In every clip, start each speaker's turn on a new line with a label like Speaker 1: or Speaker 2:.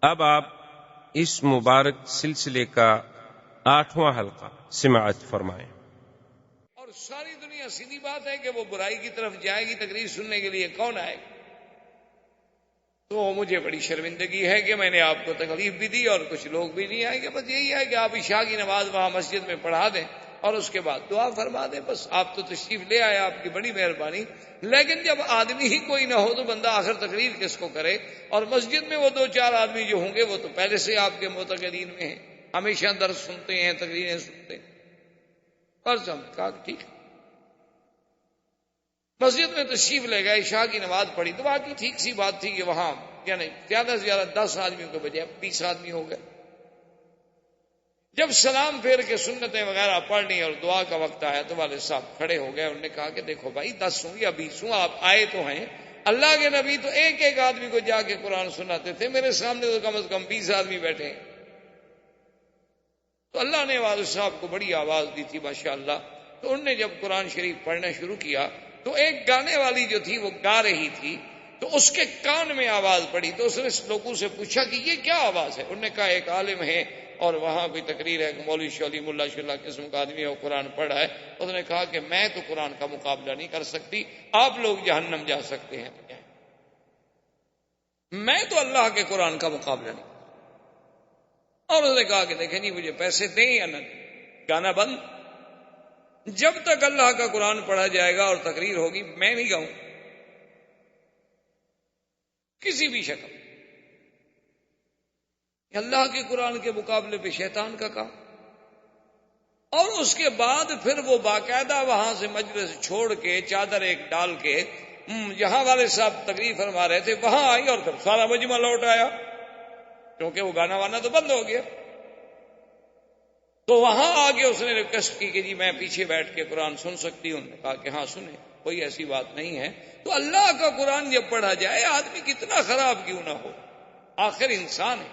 Speaker 1: اب آپ اس مبارک سلسلے کا 8واں حلقہ سماعت فرمائیں۔
Speaker 2: اور ساری دنیا سیدھی بات ہے کہ وہ برائی کی طرف جائے گی، تقریر سننے کے لیے کون آئے گا؟ تو مجھے بڑی شرمندگی ہے کہ میں نے آپ کو تکلیف بھی دی اور کچھ لوگ بھی نہیں آئے گے۔ بس یہی ہے کہ آپ عشاء کی نماز وہاں مسجد میں پڑھا دیں اور اس کے بعد دعا فرما دیں۔ بس آپ تو تشریف لے آئے، آپ کی بڑی مہربانی۔ لیکن جب آدمی ہی کوئی نہ ہو تو بندہ آخر تقریر کس کو کرے؟ اور مسجد میں وہ 2-4 آدمی جو ہوں گے وہ تو پہلے سے آپ کے معتقدین میں ہیں، ہمیشہ درس سنتے ہیں، تقریریں سنتے ہیں۔ اور کہا ٹھیک ہے، مسجد میں تشریف لے گئے، عشاء کی نماز پڑھی تو باقی ٹھیک سی بات تھی کہ وہاں یعنی زیادہ سے زیادہ 10 آدمیوں کے بجائے 20 آدمی ہو گئے۔ جب سلام پھیر کے سنتیں وغیرہ پڑھ لی اور دعا کا وقت آیا تو والد صاحب کھڑے ہو گئے۔ انہوں نے کہا کہ دیکھو بھائی 10 ہوں یا 20 ہوں، آپ آئے تو ہیں، اللہ کے نبی تو ایک ایک آدمی کو جا کے قرآن سناتے تھے، میرے سامنے تو کم از کم 20 آدمی بیٹھے ہیں۔ تو اللہ نے والد صاحب کو بڑی آواز دی تھی ماشاءاللہ۔ تو انہوں نے جب قرآن شریف پڑھنا شروع کیا تو ایک گانے والی جو تھی وہ گا رہی تھی، تو اس کے کان میں آواز پڑی تو اس نے لوگوں سے پوچھا کہ یہ کیا آواز ہے؟ انہوں نے کہا ایک عالم ہے اور وہاں کوئی تقریر ہے، مولوی شولی ملا شلا قسم کا آدمی ہے، وہ قرآن پڑھ رہا ہے۔ اس نے کہا کہ میں تو قرآن کا مقابلہ نہیں کر سکتی، آپ لوگ جہنم جا سکتے ہیں، میں تو اللہ کے قرآن کا مقابلہ نہیں۔ اور اس نے کہا کہ دیکھیں جی مجھے پیسے دیں یا نہ دیں، گانا بند، جب تک اللہ کا قرآن پڑھا جائے گا اور تقریر ہوگی میں نہیں گاؤں کسی بھی شکل۔ اللہ کے قرآن کے مقابلے پہ شیطان کا کام۔ اور اس کے بعد پھر وہ باقاعدہ وہاں سے مجلس چھوڑ کے چادر ایک ڈال کے جہاں والے صاحب تقریر فرما رہے تھے وہاں آئی اور پھر سارا مجمع لوٹ آیا، کیونکہ وہ گانا وانا تو بند ہو گیا۔ تو وہاں آگے اس نے ریکویسٹ کی کہ جی میں پیچھے بیٹھ کے قرآن سن سکتی ہوں؟ نے کہا کہ ہاں سنیں، کوئی ایسی بات نہیں ہے۔ تو اللہ کا قرآن جب پڑھا جائے آدمی کتنا خراب کیوں نہ ہو، آخر انسان ہے۔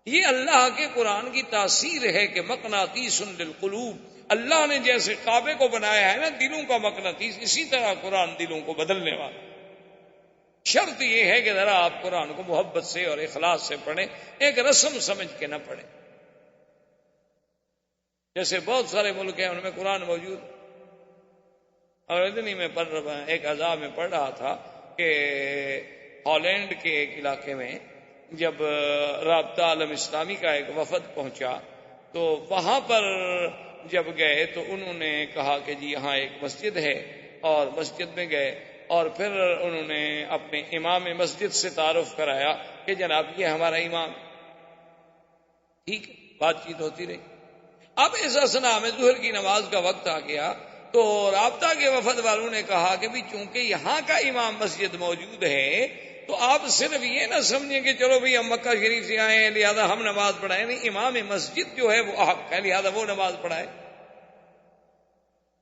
Speaker 2: یہ اللہ کے قرآن کی تاثیر ہے کہ مقناطیس للقلوب، اللہ نے جیسے کعبے کو بنایا ہے نا دلوں کا مقناطیس، اسی طرح قرآن دلوں کو بدلنے والا۔ شرط یہ ہے کہ ذرا آپ قرآن کو محبت سے اور اخلاص سے پڑھیں، ایک رسم سمجھ کے نہ پڑھیں۔ جیسے بہت سارے ملک ہیں ان میں قرآن موجود، اور اتنی میں پڑھ رہا ایک عذاب میں پڑھ رہا تھا کہ ہالینڈ کے ایک علاقے میں جب رابطہ عالم اسلامی کا ایک وفد پہنچا تو وہاں پر جب گئے تو انہوں نے کہا کہ جی یہاں ایک مسجد ہے، اور مسجد میں گئے اور پھر انہوں نے اپنے امام مسجد سے تعارف کرایا کہ جناب یہ ہمارا امام۔ ٹھیک ہے، بات چیت ہوتی رہی۔ اب اس اثنا میں ظہر کی نماز کا وقت آ گیا تو رابطہ کے وفد والوں نے کہا کہ بھی چونکہ یہاں کا امام مسجد موجود ہے تو آپ صرف یہ نہ سمجھیں کہ چلو بھی ہم مکہ شریف سے آئے ہیں لہذا ہم نماز پڑھائیں، نہیں، امام مسجد جو ہے وہ آپ کا لہذا وہ نماز پڑھائے۔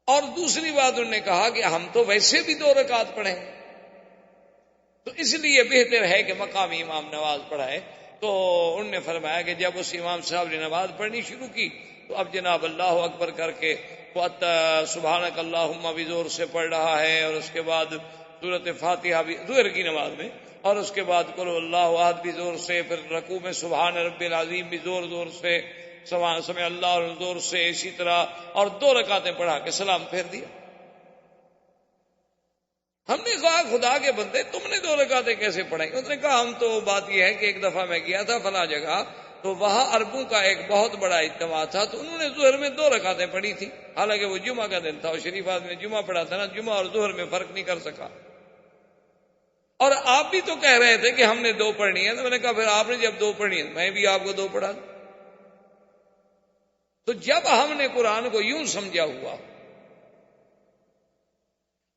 Speaker 2: اور دوسری بات انہوں نے کہا کہ ہم تو ویسے بھی 2 رکعت پڑھیں، تو اس لیے بہتر ہے کہ مقامی امام نماز پڑھائے۔ تو انہوں نے فرمایا کہ جب اس امام صاحب نے نماز پڑھنی شروع کی تو اب جناب اللہ اکبر کر کے سبحانک اللہم بھی زور سے پڑھ رہا ہے، اور اس کے بعد سورۃ فاتحہ بھی ظہر کی نماز میں، اور اس کے بعد قل اللہ احد بھی زور سے، پھر رکوع میں سبحان رب العظیم بھی زور زور سے، سمع اللہ زور سے، اسی طرح، اور 2 رکعتیں پڑھا کے سلام پھیر دیا۔ ہم نے کہا خدا کے بندے تم نے 2 رکعتیں کیسے پڑھائی؟ اس نے کہا ہم تو بات یہ ہے کہ ایک دفعہ میں گیا تھا فلاں جگہ تو وہاں عربوں کا ایک بہت بڑا اجتماع تھا تو انہوں نے ظہر میں 2 رکعتیں پڑھی تھی، حالانکہ وہ جمعہ کا دن تھا، اور شریف آدمی نے جمعہ پڑھا تھا نا، جمعہ اور ظہر میں فرق نہیں کر سکا۔ اور آپ بھی تو کہہ رہے تھے کہ ہم نے 2 پڑھنی ہے، تو میں نے کہا پھر آپ نے جب 2 پڑھنی ہے میں بھی آپ کو 2 پڑھا دوں۔ تو جب ہم نے قرآن کو یوں سمجھا ہوا،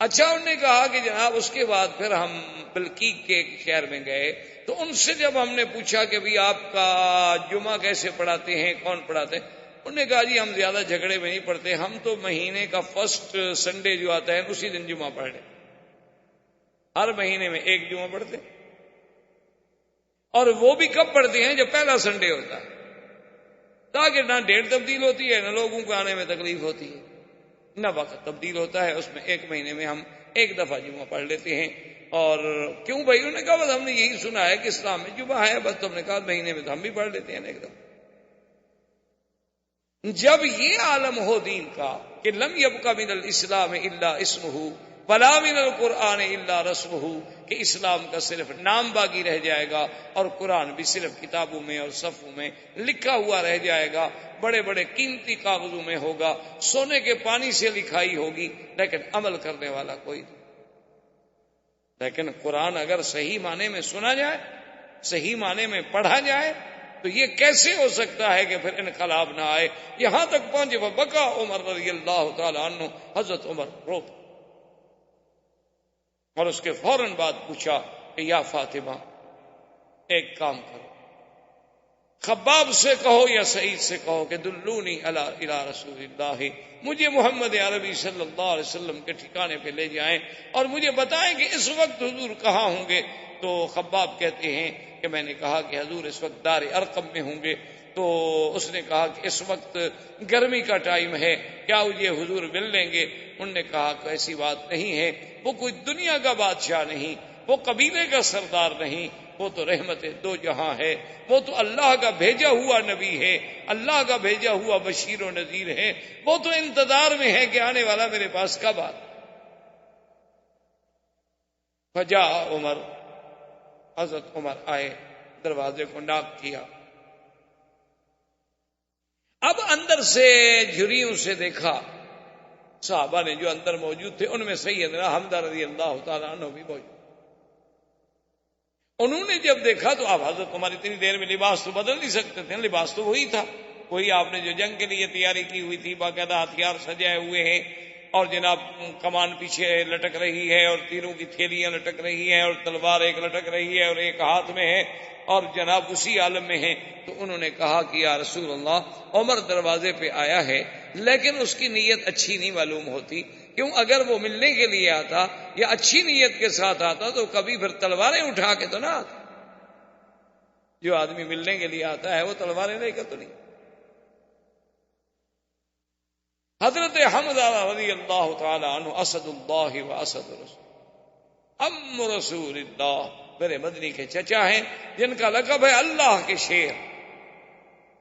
Speaker 2: اچھا انہوں نے کہا کہ جناب اس کے بعد پھر ہم بلقیق کے ایک شہر میں گئے تو ان سے جب ہم نے پوچھا کہ بھی آپ کا جمعہ کیسے پڑھاتے ہیں، کون پڑھاتے ہیں؟ انہوں نے کہا جی ہم زیادہ جھگڑے میں نہیں پڑھتے، ہم تو مہینے کا فرسٹ سنڈے جو آتا ہے اسی دن جمعہ پڑھ لیں، ہر مہینے میں 1 جمعہ پڑھتے، اور وہ بھی کب پڑھتے ہیں جب پہلا سنڈے ہوتا ہے، تاکہ نہ ڈیٹ تبدیل ہوتی ہے نہ لوگوں کو آنے میں تکلیف ہوتی ہے، نہ وقت تبدیل ہوتا ہے، اس میں 1 مہینے میں ہم 1 دفعہ جمعہ پڑھ لیتے ہیں۔ اور کیوں بھائی؟ انہوں نے کہا بس ہم نے یہی سنا ہے کہ اسلام میں جمعہ ہے، بس تم نے کہا مہینے میں تو ہم بھی پڑھ لیتے ہیں ایک دم۔ جب یہ عالم ہو دین کا کہ لم یبق من الاسلام الا اسمہ ولا من القرآن الا رسمہ، کہ اسلام کا صرف نام باقی رہ جائے گا اور قرآن بھی صرف کتابوں میں اور صفوں میں لکھا ہوا رہ جائے گا، بڑے بڑے قیمتی کاغذوں میں ہوگا، سونے کے پانی سے لکھائی ہوگی، لیکن عمل کرنے والا کوئی نہیں۔ لیکن قرآن اگر صحیح معنی میں سنا جائے، صحیح معنی میں پڑھا جائے، تو یہ کیسے ہو سکتا ہے کہ پھر انقلاب نہ آئے؟ یہاں تک پہنچے وبکا عمر رضی اللہ تعالی عنہ، حضرت عمر رو پڑے، اور اس کے فوراً بعد پوچھا کہ یا فاطمہ ایک کام کرو، خباب سے کہو یا سعید سے کہو کہ دلونی الی رسول اللہ، مجھے محمد عربی صلی اللہ علیہ وسلم کے ٹھکانے پہ لے جائیں اور مجھے بتائیں کہ اس وقت حضور کہاں ہوں گے۔ تو خباب کہتے ہیں کہ میں نے کہا کہ حضور اس وقت دار ارقم میں ہوں گے۔ تو اس نے کہا کہ اس وقت گرمی کا ٹائم ہے، کیا یہ حضور مل لیں گے؟ انہوں نے کہا کہ ایسی بات نہیں ہے، وہ کوئی دنیا کا بادشاہ نہیں، وہ قبیلے کا سردار نہیں، وہ تو رحمت دو جہاں ہے، وہ تو اللہ کا بھیجا ہوا نبی ہے، اللہ کا بھیجا ہوا بشیر و نذیر ہے، وہ تو انتظار میں ہے کہ آنے والا میرے پاس کب آتا۔ فجاء عمر، حضرت عمر آئے، دروازے کو ناک کیا، اب اندر سے جھریوں سے دیکھا، صحابہ نے جو اندر موجود تھے ان میں سیدنا حمزہ رضی اللہ تعالیٰ عنہ بھی موجود۔ انہوں نے جب دیکھا تو آپ حضرت عمر اتنی دیر میں لباس تو بدل نہیں سکتے تھے، لباس تو وہی تھا، وہی آپ نے جو جنگ کے لیے تیاری کی ہوئی تھی، باقاعدہ ہتھیار سجائے ہوئے ہیں، اور جناب کمان پیچھے لٹک رہی ہے اور تیروں کی تھیلیاں لٹک رہی ہیں اور تلوار ایک لٹک رہی ہے اور ایک ہاتھ میں ہے، اور جناب اسی عالم میں ہیں۔ تو انہوں نے کہا کہ یا رسول اللہ، عمر دروازے پہ آیا ہے لیکن اس کی نیت اچھی نہیں معلوم ہوتی، کیوں اگر وہ ملنے کے لیے آتا یا اچھی نیت کے ساتھ آتا تو کبھی پھر تلواریں اٹھا کے تو نہ آتا۔ جو آدمی ملنے کے لیے آتا ہے وہ تلواریں لے کر تو نہیں۔ حضرت حمزہ رضی اللہ تعالی عنہ اسد اللہ و اسد رسول، ام رسول اللہ، میرے مدنی کے چچا ہیں جن کا لقب ہے اللہ کے شیر،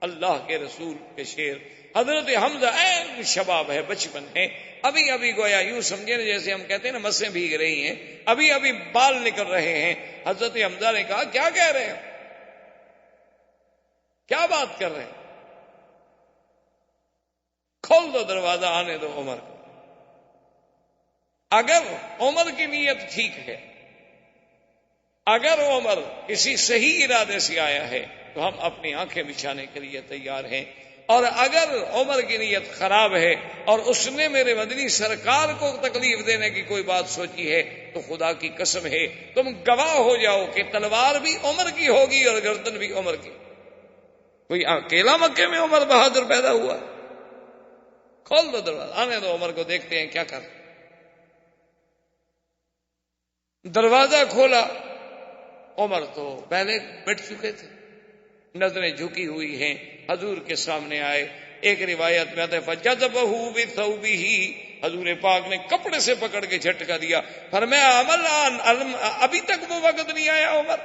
Speaker 2: اللہ کے رسول کے شیر۔ حضرت حمزہ این شباب ہے، بچپن ہے، ابھی ابھی گویا یوں سمجھے جیسے ہم کہتے ہیں نا مسیں بھیگ رہی ہیں، ابھی ابھی بال نکل رہے ہیں۔ حضرت حمزہ نے کہا کیا کہہ رہے ہیں، کیا بات کر رہے ہیں؟ کھول دو دروازہ، آنے دو عمر کو۔ اگر عمر کی نیت ٹھیک ہے، اگر عمر کسی صحیح ارادے سے آیا ہے تو ہم اپنی آنکھیں بچھانے کے لیے تیار ہیں، اور اگر عمر کی نیت خراب ہے اور اس نے میرے مدنی سرکار کو تکلیف دینے کی کوئی بات سوچی ہے تو خدا کی قسم ہے تم گواہ ہو جاؤ کہ تلوار بھی عمر کی ہوگی اور گردن بھی عمر کی۔ کوئی اکیلا مکے میں عمر بہادر پیدا ہوا؟ کھول دو دروازہ، آنے دو عمر کو، دیکھتے ہیں کیا کر۔ دروازہ کھولا، عمر تو پہلے بیٹھ چکے تھے، نظریں جھکی ہوئی ہیں، حضور کے سامنے آئے۔ ایک روایت میں آتا ہے فجذبہ بثوبہ، حضور پاک نے کپڑے سے پکڑ کے جھٹکا دیا، فرمایا ابھی تک وہ وقت نہیں آیا عمر،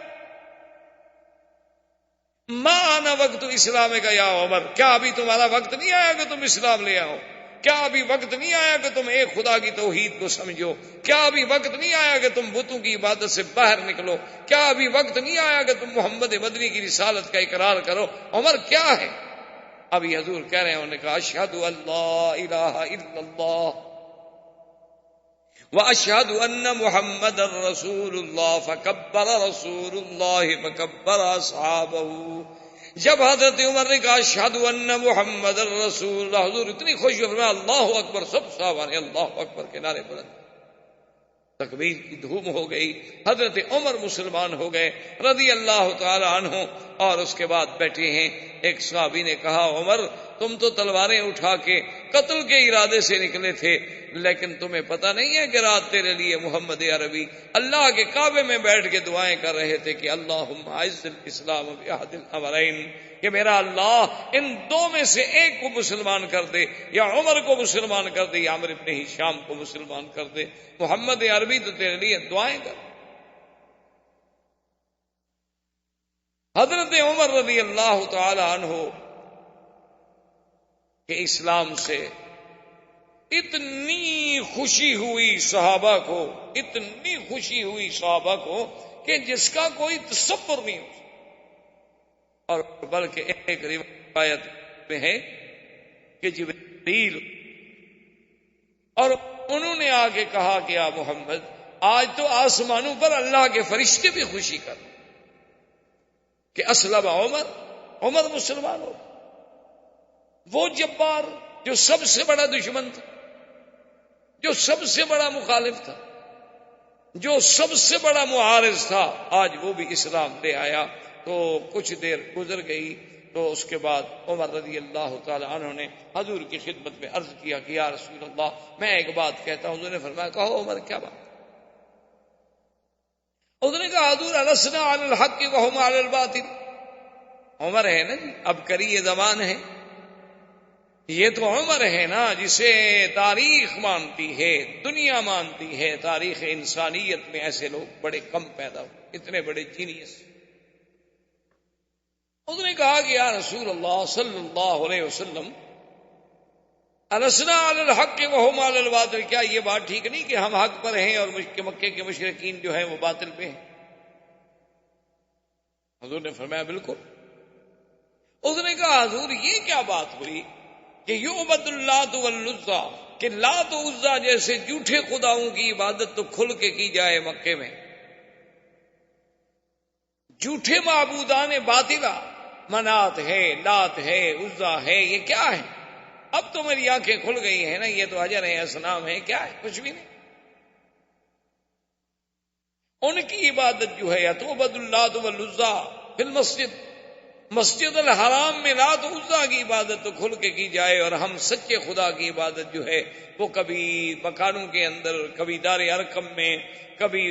Speaker 2: ما آنا وقت اسلام کا یا عمر، کیا ابھی تمہارا وقت نہیں آیا کہ تم اسلام لے آؤ؟ کیا ابھی وقت نہیں آیا کہ تم ایک خدا کی توحید کو سمجھو؟ کیا ابھی وقت نہیں آیا کہ تم بتوں کی عبادت سے باہر نکلو؟ کیا ابھی وقت نہیں آیا کہ تم محمد مدنی کی رسالت کا اقرار کرو؟ عمر کیا ہے؟ ابھی حضور کہہ رہے ہیں، انہوں نے کہا اشہد ان لا الہ الا اللہ واشہد ان محمد رسول اللہ، فکبر رسول اللہ فکبر اصحابہ۔ جب حضرت عمر نے کہا اشہد ان محمد رسول اللہ، حضور اتنی خوشی فرمایا اللہ اکبر، سب صحابہ نے اللہ اکبر کے نعرے بلند، تکبیر کی دھوم ہو گئی، حضرت عمر مسلمان ہو گئے رضی اللہ تعالی عنہ۔ اور اس کے بعد بیٹھے ہیں، ایک صحابی نے کہا عمر تم تو تلواریں اٹھا کے قتل کے ارادے سے نکلے تھے، لیکن تمہیں پتہ نہیں ہے کہ رات تیرے لیے محمد عربی اللہ کے کعبے میں بیٹھ کے دعائیں کر رہے تھے کہ اللہم اعز الاسلام باحد الامرین، کہ میرا اللہ ان دو میں سے ایک کو مسلمان کر دے، یا عمر کو مسلمان کر دے یا عمرو بن ہشام کو مسلمان کر دے۔ محمد عربی تو تیرے لیے دعائیں کر۔ حضرت عمر رضی اللہ تعالی عنہ کہ اسلام سے اتنی خوشی ہوئی صحابہ کو، اتنی خوشی ہوئی صحابہ کو کہ جس کا کوئی تصور نہیں ہو، اور بلکہ ایک روایت میں ہے کہ جبریل اور انہوں نے آگے کہا کہ یا محمد آج تو آسمانوں پر اللہ کے فرشتے بھی خوشی کر کہ اسلم عمر مسلمان ہو، وہ جبار جو سب سے بڑا دشمن تھا، جو سب سے بڑا مخالف تھا، جو سب سے بڑا معارض تھا، آج وہ بھی اسلام لے آیا۔ تو کچھ دیر گزر گئی تو اس کے بعد عمر رضی اللہ تعالی عنہ نے حضور کی خدمت میں عرض کیا کہ یا رسول اللہ میں ایک بات کہتا ہوں۔ حضور نے فرمایا کہو عمر کیا بات؟ حضور نے کہا حضور السنا علی الحق وهم علی الباطل۔ عمر ہے نا جی، اب کری یہ زبان ہے، یہ تو عمر ہے نا جسے تاریخ مانتی ہے، دنیا مانتی ہے، تاریخ انسانیت میں ایسے لوگ بڑے کم پیدا ہوئے، اتنے بڑے جینیس۔ اس نے کہا کہ یا رسول اللہ صلی اللہ علیہ وسلم السنا علی الحق وهم علی الباطل، کیا یہ بات ٹھیک نہیں کہ ہم حق پر ہیں اور مکے کے مشرکین جو ہیں وہ باطل پہ ہیں؟ حضور نے فرمایا بالکل۔ اس نے کہا حضور یہ کیا بات ہوئی کہ یعبد اللات والعزیٰ، کہ لات و عزیٰ جیسے جھوٹے خداؤں کی عبادت تو کھل کے کی جائے مکے میں، جھوٹے معبودان باطلہ منات ہے، لات ہے، عزیٰ ہے، یہ کیا ہے؟ اب تو میری آنکھیں کھل گئی ہیں نا، یہ تو حجر ہے، اصنام ہے، کیا ہے؟ کچھ بھی نہیں۔ ان کی عبادت جو ہے یعبد اللات والعزیٰ فی المسجد، مسجد الحرام میں لات و عزیٰ کی عبادت تو کھل کے کی جائے، اور ہم سچے خدا کی عبادت جو ہے وہ کبھی مکانوں کے اندر، کبھی دار ارقم میں، کبھی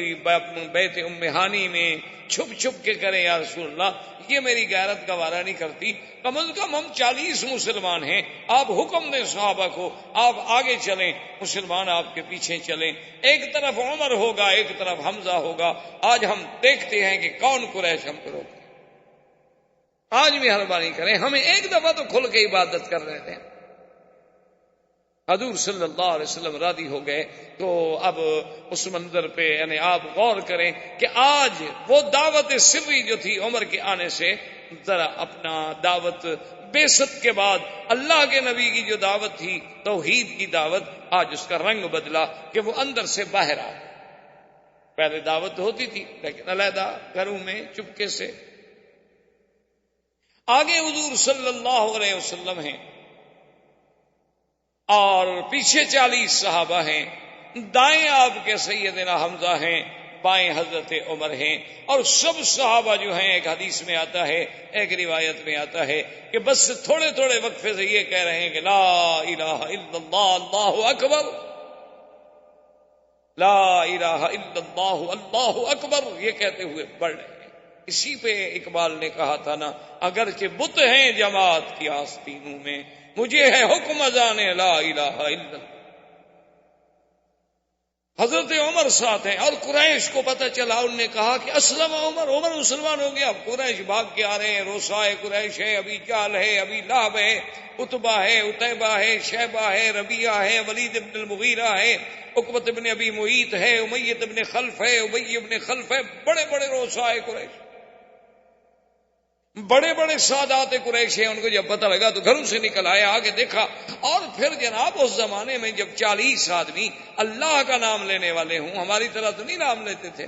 Speaker 2: بیت ام ہانی میں چھپ چھپ کے کریں یا رسول اللہ، یہ میری غیرت کا وارہ نہیں کرتی۔ کم از کم ہم 40 مسلمان ہیں، آپ حکم دیں صحابہ کو، آپ آگے چلیں، مسلمان آپ کے پیچھے چلیں، ایک طرف عمر ہوگا، ایک طرف حمزہ ہوگا۔ آج ہم دیکھتے ہیں کہ کون قریش ہم کو روکے، آج بھی مہربانی کریں، ہمیں ایک دفعہ تو کھل کے عبادت کر رہے تھے۔ حضور صلی اللہ علیہ وسلم راضی ہو گئے۔ تو اب اس منظر پہ یعنی آپ غور کریں کہ آج وہ دعوت سری جو تھی عمر کے آنے سے، ذرا اپنا دعوت بعثت کے بعد اللہ کے نبی کی جو دعوت تھی، توحید کی دعوت، آج اس کا رنگ بدلا کہ وہ اندر سے باہر آ گئی۔ پہلے دعوت ہوتی تھی لیکن علیحدہ گھروں میں چپکے سے۔ آگے حضور صلی اللہ علیہ وسلم ہیں اور پیچھے 40 صحابہ ہیں، دائیں آپ کے سیدنا حمزہ ہیں، بائیں حضرت عمر ہیں، اور سب صحابہ جو ہیں، ایک حدیث میں آتا ہے، ایک روایت میں آتا ہے کہ بس تھوڑے تھوڑے وقفے سے یہ کہہ رہے ہیں کہ لا الہ الا اللہ اللہ اکبر، لا الہ الا اللہ اللہ اکبر، یہ کہتے ہوئے بڑھ رہے ہیں۔ اسی پہ اقبال نے کہا تھا نا، اگرچہ بت ہیں جماعت کی آستینوں میں، مجھے ہے حکم اذان لا الہ الا اللہ۔ حضرت عمر ساتھ ہیں، اور قریش کو پتہ چلا، انہوں نے کہا کہ اسلم عمر مسلمان ہو گیا۔ اب قریش بھاگ کے آ رہے ہیں، روسائے قریش ہے، ابی جہل ہے، ابی لہب ہے، عتبہ ہے، عتیبہ ہے، شیبہ ہے، ربیعہ ہے، ولید ابن المغیرہ ہے، عقبۃ ابن ابی معیط ہے، امیہ ابن خلف ہے، ابی ابن خلف ہے، بڑے بڑے روسائے قریش، بڑے بڑے سادات قریش ہیں۔ ان کو جب پتہ لگا تو گھروں سے نکل آئے، آگے دیکھا، اور پھر جناب اس زمانے میں جب 40 آدمی اللہ کا نام لینے والے ہوں، ہماری طرح تو نہیں نام لیتے تھے،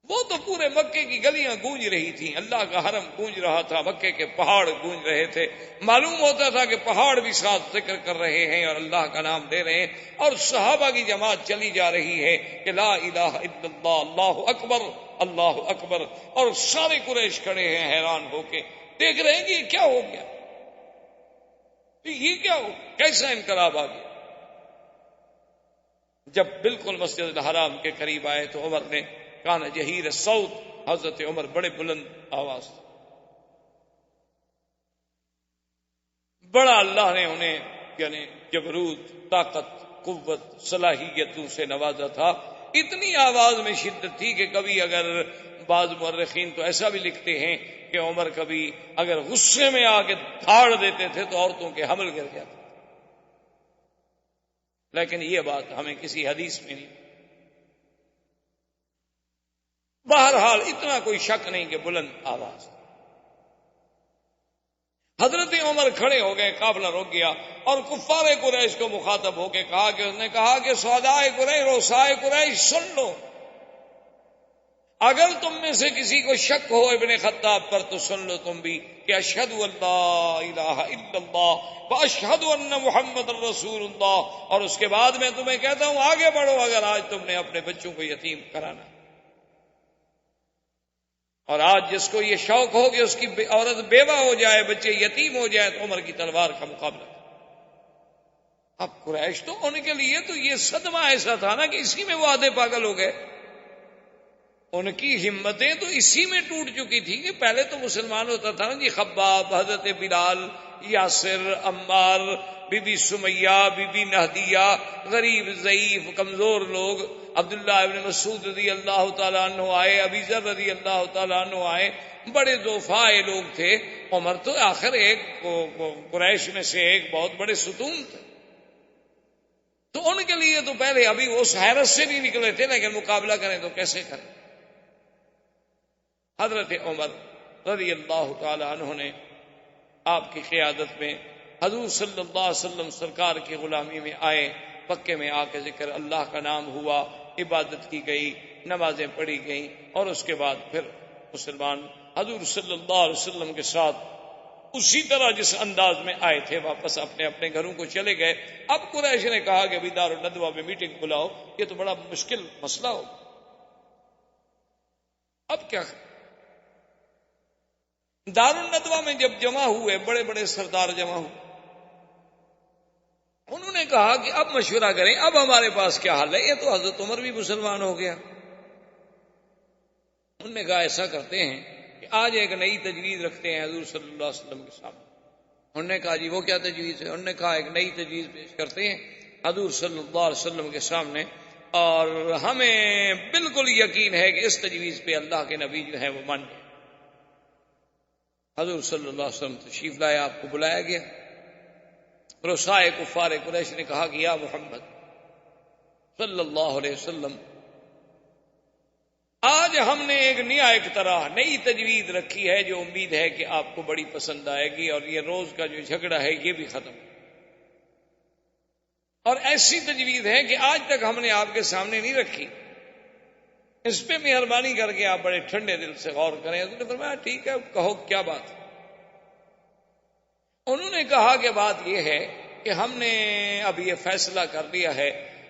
Speaker 2: وہ تو پورے مکے کی گلیاں گونج رہی تھیں، اللہ کا حرم گونج رہا تھا، مکے کے پہاڑ گونج رہے تھے، معلوم ہوتا تھا کہ پہاڑ بھی ساتھ ذکر کر رہے ہیں اور اللہ کا نام لے رہے ہیں، اور صحابہ کی جماعت چلی جا رہی ہے کہ لا الہ الا اللہ اللہ اکبر اللہ اکبر، اور سارے قریش کھڑے ہیں حیران ہو کے، دیکھ رہے ہیں کہ یہ کیا ہو گیا، یہ کیا ہو، کیسا انقلاب آ گیا۔ جب بالکل مسجد الحرام کے قریب آئے تو عمر نے کان جہیر الصوت، حضرت عمر بڑے بلند آواز، بڑا اللہ نے انہیں یعنی جبروت، طاقت، قوت، صلاحیتوں سے نوازا تھا، اتنی آواز میں شدت تھی کہ کبھی اگر بعض مورخین تو ایسا بھی لکھتے ہیں کہ عمر کبھی اگر غصے میں آ کے دھاڑ دیتے تھے تو عورتوں کے حمل گر جاتے، لیکن یہ بات ہمیں کسی حدیث میں نہیں۔ بہرحال اتنا کوئی شک نہیں کہ بلند آواز۔ حضرت عمر کھڑے ہو گئے، قافلہ رک گیا، اور کفار قریش کو مخاطب ہو کے کہا کہ اس نے کہا کہ سودائے قریش، روسائے قریش، سن لو، اگر تم میں سے کسی کو شک ہو ابن خطاب پر تو سن لو تم بھی کہ اشہد ان لا الہ الا اللہ واشہد ان محمد رسول اللہ، اور اس کے بعد میں تمہیں کہتا ہوں آگے بڑھو اگر آج تم نے اپنے بچوں کو یتیم کرانا۔ اور آج جس کو یہ شوق ہو کہ اس کی عورت بیوہ ہو جائے، بچے یتیم ہو جائے، تو عمر کی تلوار کا مقابلہ۔ اب قریش تو ان کے لیے تو یہ صدمہ ایسا تھا نا کہ اسی میں وہ آدھے پاگل ہو گئے، ان کی ہمتیں تو اسی میں ٹوٹ چکی تھی کہ پہلے تو مسلمان ہوتا تھا نا جی، خباب، حضرت بلال، یاسر، عمار، بی بی سمیہ، بی بی نہدیہ، غریب ضعیف کمزور لوگ، عبداللہ ابن مسعود رضی اللہ تعالیٰ عنہ آئے، ابی ذر رضی اللہ تعالیٰ عنہ آئے، بڑے ضعفاء لوگ تھے۔ عمر تو آخر ایک قریش میں سے ایک بہت بڑے ستون تھے، تو ان کے لیے تو پہلے ابھی وہ اس حیرت سے نہیں نکلے تھے، لیکن مقابلہ کریں تو کیسے کریں۔ حضرت عمر رضی اللہ تعالی عنہ نے آپ کی قیادت میں حضور صلی اللہ علیہ وسلم سرکار کی غلامی میں آئے، مکے میں آ کے ذکر اللہ کا نام ہوا، عبادت کی گئی، نمازیں پڑھی گئیں، اور اس کے بعد پھر مسلمان حضور صلی اللہ علیہ وسلم کے ساتھ اسی طرح جس انداز میں آئے تھے واپس اپنے اپنے گھروں کو چلے گئے۔ اب قریش نے کہا کہ دار الندوہ میں میٹنگ بلاؤ، یہ تو بڑا مشکل مسئلہ ہو، اب کیا کریں؟ دار الندوہ میں جب جمع ہوئے، بڑے بڑے سردار جمع ہوئے، انہوں نے کہا کہ اب مشورہ کریں، اب ہمارے پاس کیا حل ہے، یہ تو حضرت عمر بھی مسلمان ہو گیا۔ انہوں نے کہا ایسا کرتے ہیں کہ آج ایک نئی تجویز رکھتے ہیں حضور صلی اللہ علیہ وسلم کے سامنے۔ انہوں نے کہا جی وہ کیا تجویز ہے؟ انہوں نے کہا ایک نئی تجویز پیش کرتے ہیں حضور صلی اللہ علیہ وسلم کے سامنے، اور ہمیں بالکل یقین ہے کہ اس تجویز پہ اللہ کے نبی جو ہیں وہ مان گئے۔ حضور صلی اللہ علیہ وسلم تشریف لائے، آپ کو بلایا گیا۔ رؤسائے کفار قریش نے کہا کہ یا محمد صلی اللہ علیہ وسلم، آج ہم نے ایک نیا اقتراح، نئی تجویز رکھی ہے جو امید ہے کہ آپ کو بڑی پسند آئے گی، اور یہ روز کا جو جھگڑا ہے یہ بھی ختم، اور ایسی تجویز ہے کہ آج تک ہم نے آپ کے سامنے نہیں رکھی، اس پہ مہربانی کر کے آپ بڑے ٹھنڈے دل سے غور کریں۔ حضور نے فرمایا ٹھیک ہے، کہو کیا بات ہے؟ انہوں نے کہا کہ بات یہ ہے کہ ہم نے اب یہ فیصلہ کر لیا ہے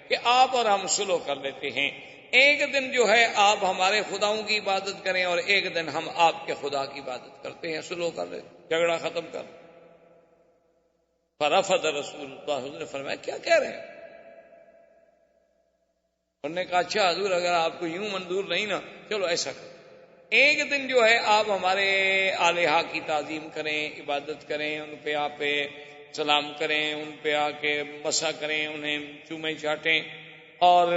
Speaker 2: کہ آپ اور ہم صلح کر لیتے ہیں، ایک دن جو ہے آپ ہمارے خداؤں کی عبادت کریں اور ایک دن ہم آپ کے خدا کی عبادت کرتے ہیں، صلح کر لیں، جھگڑا ختم کر لیں۔ فرفض رسول اللہ، حضور نے فرمایا کیا کہہ رہے ہیں؟ انہوں نے کہا اچھا حضور اگر آپ کو یوں منظور نہیں نا، چلو ایسا کرو، ایک دن جو ہے آپ ہمارے آلہہ کی تعظیم کریں، عبادت کریں، ان پہ آپ سلام کریں، ان پہ آ کے مسا کریں، انہیں چومیں چاٹیں، اور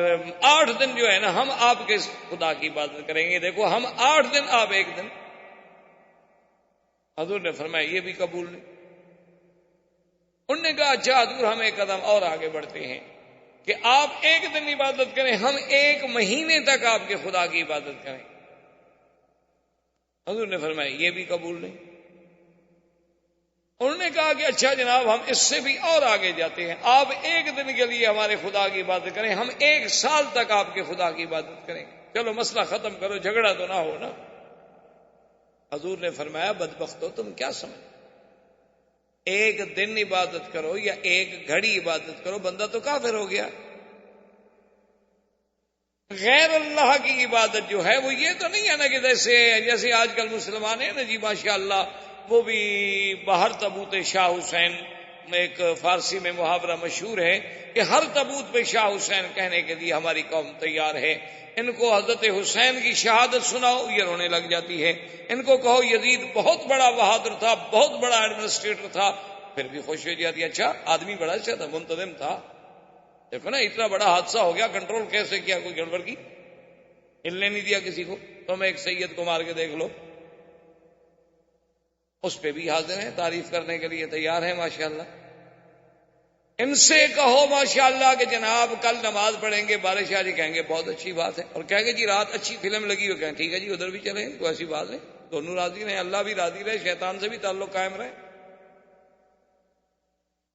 Speaker 2: 8 دن جو ہے نا ہم آپ کے خدا کی عبادت کریں گے۔ دیکھو ہم 8 دن، آپ ایک دن۔ حضور نے فرمایا یہ بھی قبول نہیں۔ انہوں نے کہا اچھا حضور ہم ایک قدم اور آگے بڑھتے ہیں کہ آپ ایک دن عبادت کریں، ہم 1 مہینے تک آپ کے خدا کی عبادت کریں۔ حضور نے فرمایا یہ بھی قبول نہیں۔ انہوں نے کہا کہ اچھا جناب ہم اس سے بھی اور آگے جاتے ہیں، آپ 1 دن کے لیے ہمارے خدا کی عبادت کریں، ہم 1 سال تک آپ کے خدا کی عبادت کریں گے، چلو مسئلہ ختم کرو، جھگڑا تو نہ ہو نا۔ حضور نے فرمایا بدبختو تم کیا سمجھ، 1 دن عبادت کرو یا 1 گھڑی عبادت کرو، بندہ تو کافر ہو گیا۔ غیر اللہ کی عبادت جو ہے وہ یہ تو نہیں ہے نا کہ جیسے آج کل مسلمان ہیں نا جی ماشاءاللہ، وہ بھی باہر تبوت شاہ حسین، ایک فارسی میں محاورہ مشہور ہے کہ ہر تبوت پہ شاہ حسین کہنے کے لیے ہماری قوم تیار ہے۔ ان کو حضرت حسین کی شہادت سناؤ یہ رونے لگ جاتی ہے، ان کو کہو یزید بہت بڑا بہادر تھا، بہت بڑا ایڈمنسٹریٹر تھا، پھر بھی خوش ہو جاتی ہے، اچھا آدمی بڑا اچھا تھا، منتظم تھا، دیکھو نا اتنا بڑا حادثہ ہو گیا، کنٹرول کیسے کیا، کوئی گڑبڑ کی، ہلنے نہیں دیا کسی کو، تم ایک سید کو مار کے دیکھ لو، اس پہ بھی حاضر ہیں، تعریف کرنے کے لیے تیار ہیں ماشاءاللہ۔ ان سے کہو ماشاءاللہ کہ جناب کل نماز پڑھیں گے، بارش آ جی، کہیں گے بہت اچھی بات ہے، اور کہیں گے جی رات اچھی فلم لگی ہو، کہیں ٹھیک ہے جی ادھر بھی چلیں گے، کوئی ایسی بات نہیں، دونوں راضی رہیں، اللہ بھی راضی رہے، شیطان سے بھی تعلق قائم رہے۔